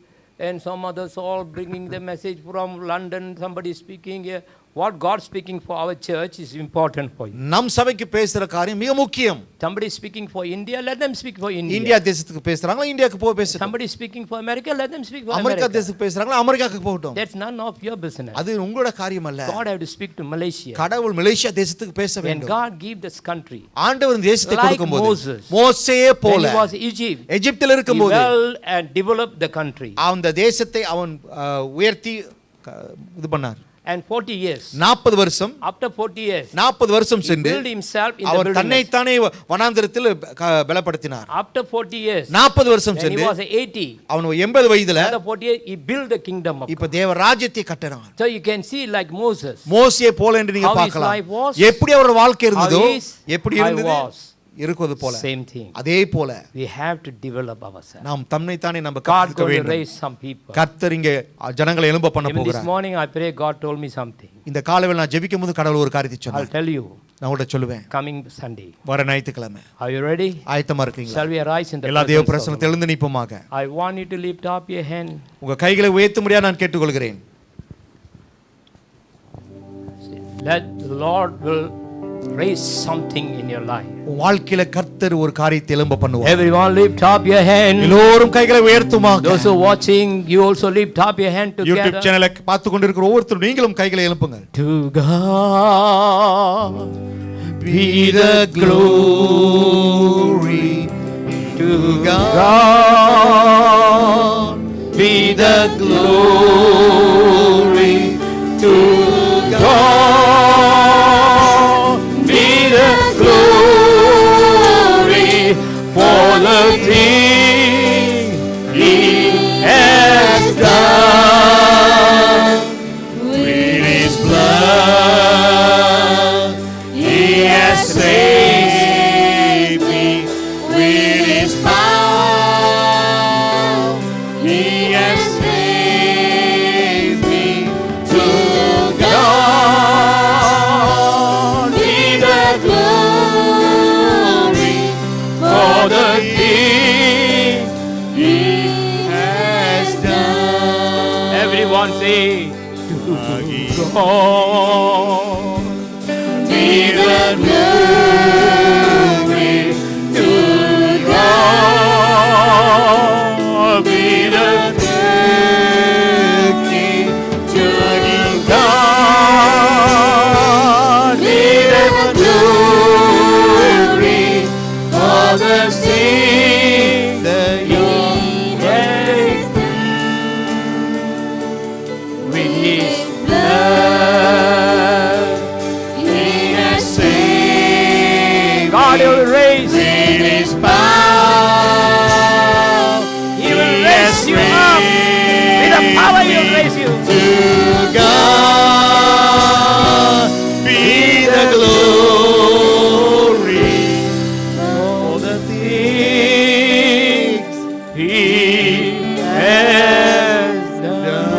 and some others all bringing the message from London. Somebody speaking here. What God speaking for our church is important for you. நம் சபைக்கு பேசுற காரியம் மிக முக்கியம். Somebody speaking for India, let them speak for India. India தேசத்துக்கு பேசுறாங்களா, இந்தியாக்கு போய் பேசட்டும். Somebody speaking for America, let them speak for America America. தேசத்துக்கு பேசுறாங்களா, அமெரிக்காக்கு போகட்டும். That's none of your business. அது உங்களோட காரியம் அல்ல. God have to speak to Malaysia. கடவுள் மலேசியா தேசத்துக்கு பேச When வேண்டும். God give this country, ஆண்டவர் இந்த தேசத்தை like கொடுக்கும்போது Moses, மோசேயே when போல he was Egypt, எகிப்தில் he இருக்கும்போது well and developed the country. அந்த தேசத்தை அவன் உயர்த்தி இது பண்ணார். And 40 years. 40 வருஷம். After 40 years, 40 வருஷம் he சென்று built himself in the our wilderness. தன்னைத்தானே வனாந்தரத்தில் பலப்படுத்தினார். After 40 years, 40 வருஷம் when he சென்று was 80, அவன் 80 வயதுல after 40 years, he built the kingdom of இப்ப God. தேவ ராஜ்யத்தை கட்டினார். So you can see like Moses, மோசே போல என்று நீங்க how his பார்க்கலாம். life was, எப்படி அவரோட வாழ்க்கை இருந்ததோ, how his எப்படி life இருந்தது was. இருக்குது போல. Same thing. அதே போல We have to develop ourselves. நாம் தன்னைத்தானே நம்ம God கற்றுக்க going to வேண்டும். raise some people. கர்த்தர் இங்கே ஜனங்களை எழும்ப பண்ண Even this போகிறார். morning I pray God told me something. இந்த காலையில் நான் ஜெபிக்கும்போது கடவுள் ஒரு காரியத்தை I'll சொன்னார். tell you நான் உங்கள்ட்ட சொல்லுவேன். coming Sunday. வர ஞாயிற்றுக்கிழமை. Are you ready? ஆயத்தமா இருக்கீங்களா? Shall we arise in the எல்லா தேவ presence of the பிரசன்னத்தில் Lord? எழுந்து நிற்போமாக. I want you to lift up your hand. உங்க கைகளை உயர்த்த முடியாது நான் கேட்டுக்கொள்கிறேன். Let the Lord will raise something in your life. உன் வாழ்க்கையில கர்த்தர் ஒரு காரியத்தை எழும்ப பண்ணுவார். Everyone lift up your hand. எல்லோரும் கைகளை உயர்த்துமாக. Those who are watching, you also lift up your hand YouTube together. சேனலை பார்த்து கொண்டிருக்கிற ஒவ்வொருத்தரும் நீங்களும் கைகளை எழுப்புங்கள். To God be the glory. To God be the glory. To God be the glory for the things He has done. With His blood He has saved me. With His power He has saved me. To God be the glory for the things He has done. Everyone say, to God be the glory. To God be the glory. To God be the glory for the sin that He has with His blood He has saved. God will raise with His power. He will raise you up. With the power He will raise you. To God be the glory for the things He has done.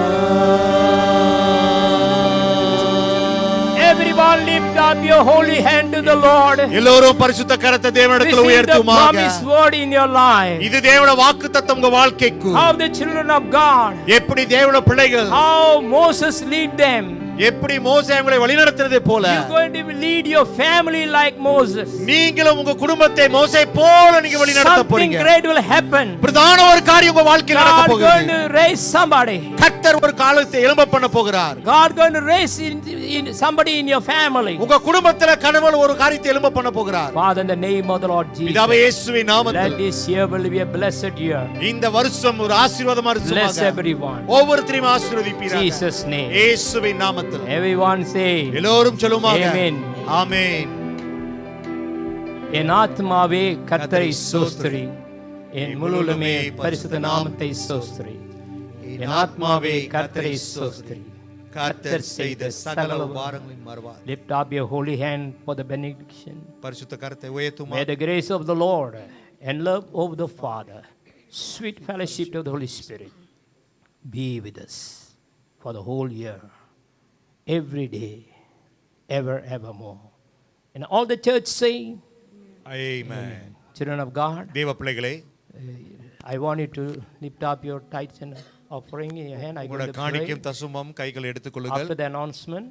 Lift up your holy hand to the Lord. எல்லோரும் பரிசுத்த கரத்தை தேவனிடத்தில் Receive the உயர்த்துமாக. promised word in your life. இது தேவனுடைய வாக்குத்தத்தம் உங்க வாழ்க்கைக்கு. How the children of God, எப்படி தேவனுடைய பிள்ளைகள், how Moses lead them. எப்படி மோசே அவங்களை வழிநடத்தினதை போல You're going to lead your family like Moses. நீங்களும் உங்க குடும்பத்தை மோசே போல நீங்க வழிநடத்த Something போறீங்க. great will happen. பிரதான ஒரு காரியம் உங்க வாழ்க்கையில் நடக்க God going போகுது. to raise somebody. கர்த்தர் ஒரு காலத்தை எழும்ப பண்ண போகிறார். God going to raise in somebody in your family. உங்க குடும்பத்துல கடவுள் ஒரு காரியத்தை எழும்ப பண்ண போகிறார். Father, in the name of the Lord Jesus, பிதாவே இயேசுவின் let நாமத்தில் this year will be a blessed year. இந்த வருஷம் ஒரு ஆசீர்வாதமா Bless இருக்குமாக. everyone. ஒவ்வொருத்தரையும் ஆசீர்வதிப்பீராக. Jesus name. இயேசுவின் நாமத்தில் Everyone say, எல்லோரும் சொல்லுமாக. Amen. ஆமென். என் ஆத்மாவே கர்த்தரை ஸ்தோத்திரி, என் முழுவதுமே பரிசுத்த நாமத்தை ஸ்தோத்திரி. என் ஆத்மாவே கர்த்தரை ஸ்தோத்திரி. கர்த்தர் செய்த சகல உபகாரங்களின் மறவாதே. Lift up your holy hand for the benediction. பரிசுத்த கரத்தை உயர்த்துமா. May the grace of the Lord and love of the Father, sweet fellowship of the Holy Spirit be with us for the whole year, every day, ever, evermore. And all the church say, Amen. children of God, தேவ பிள்ளைகளே, I want you to lift up your tithes and offering in your hand. I உங்களுடைய going to pray காணிக்கையும் தசமம் கைகள் எடுத்துக்கொள்ளுங்கள். after the announcement.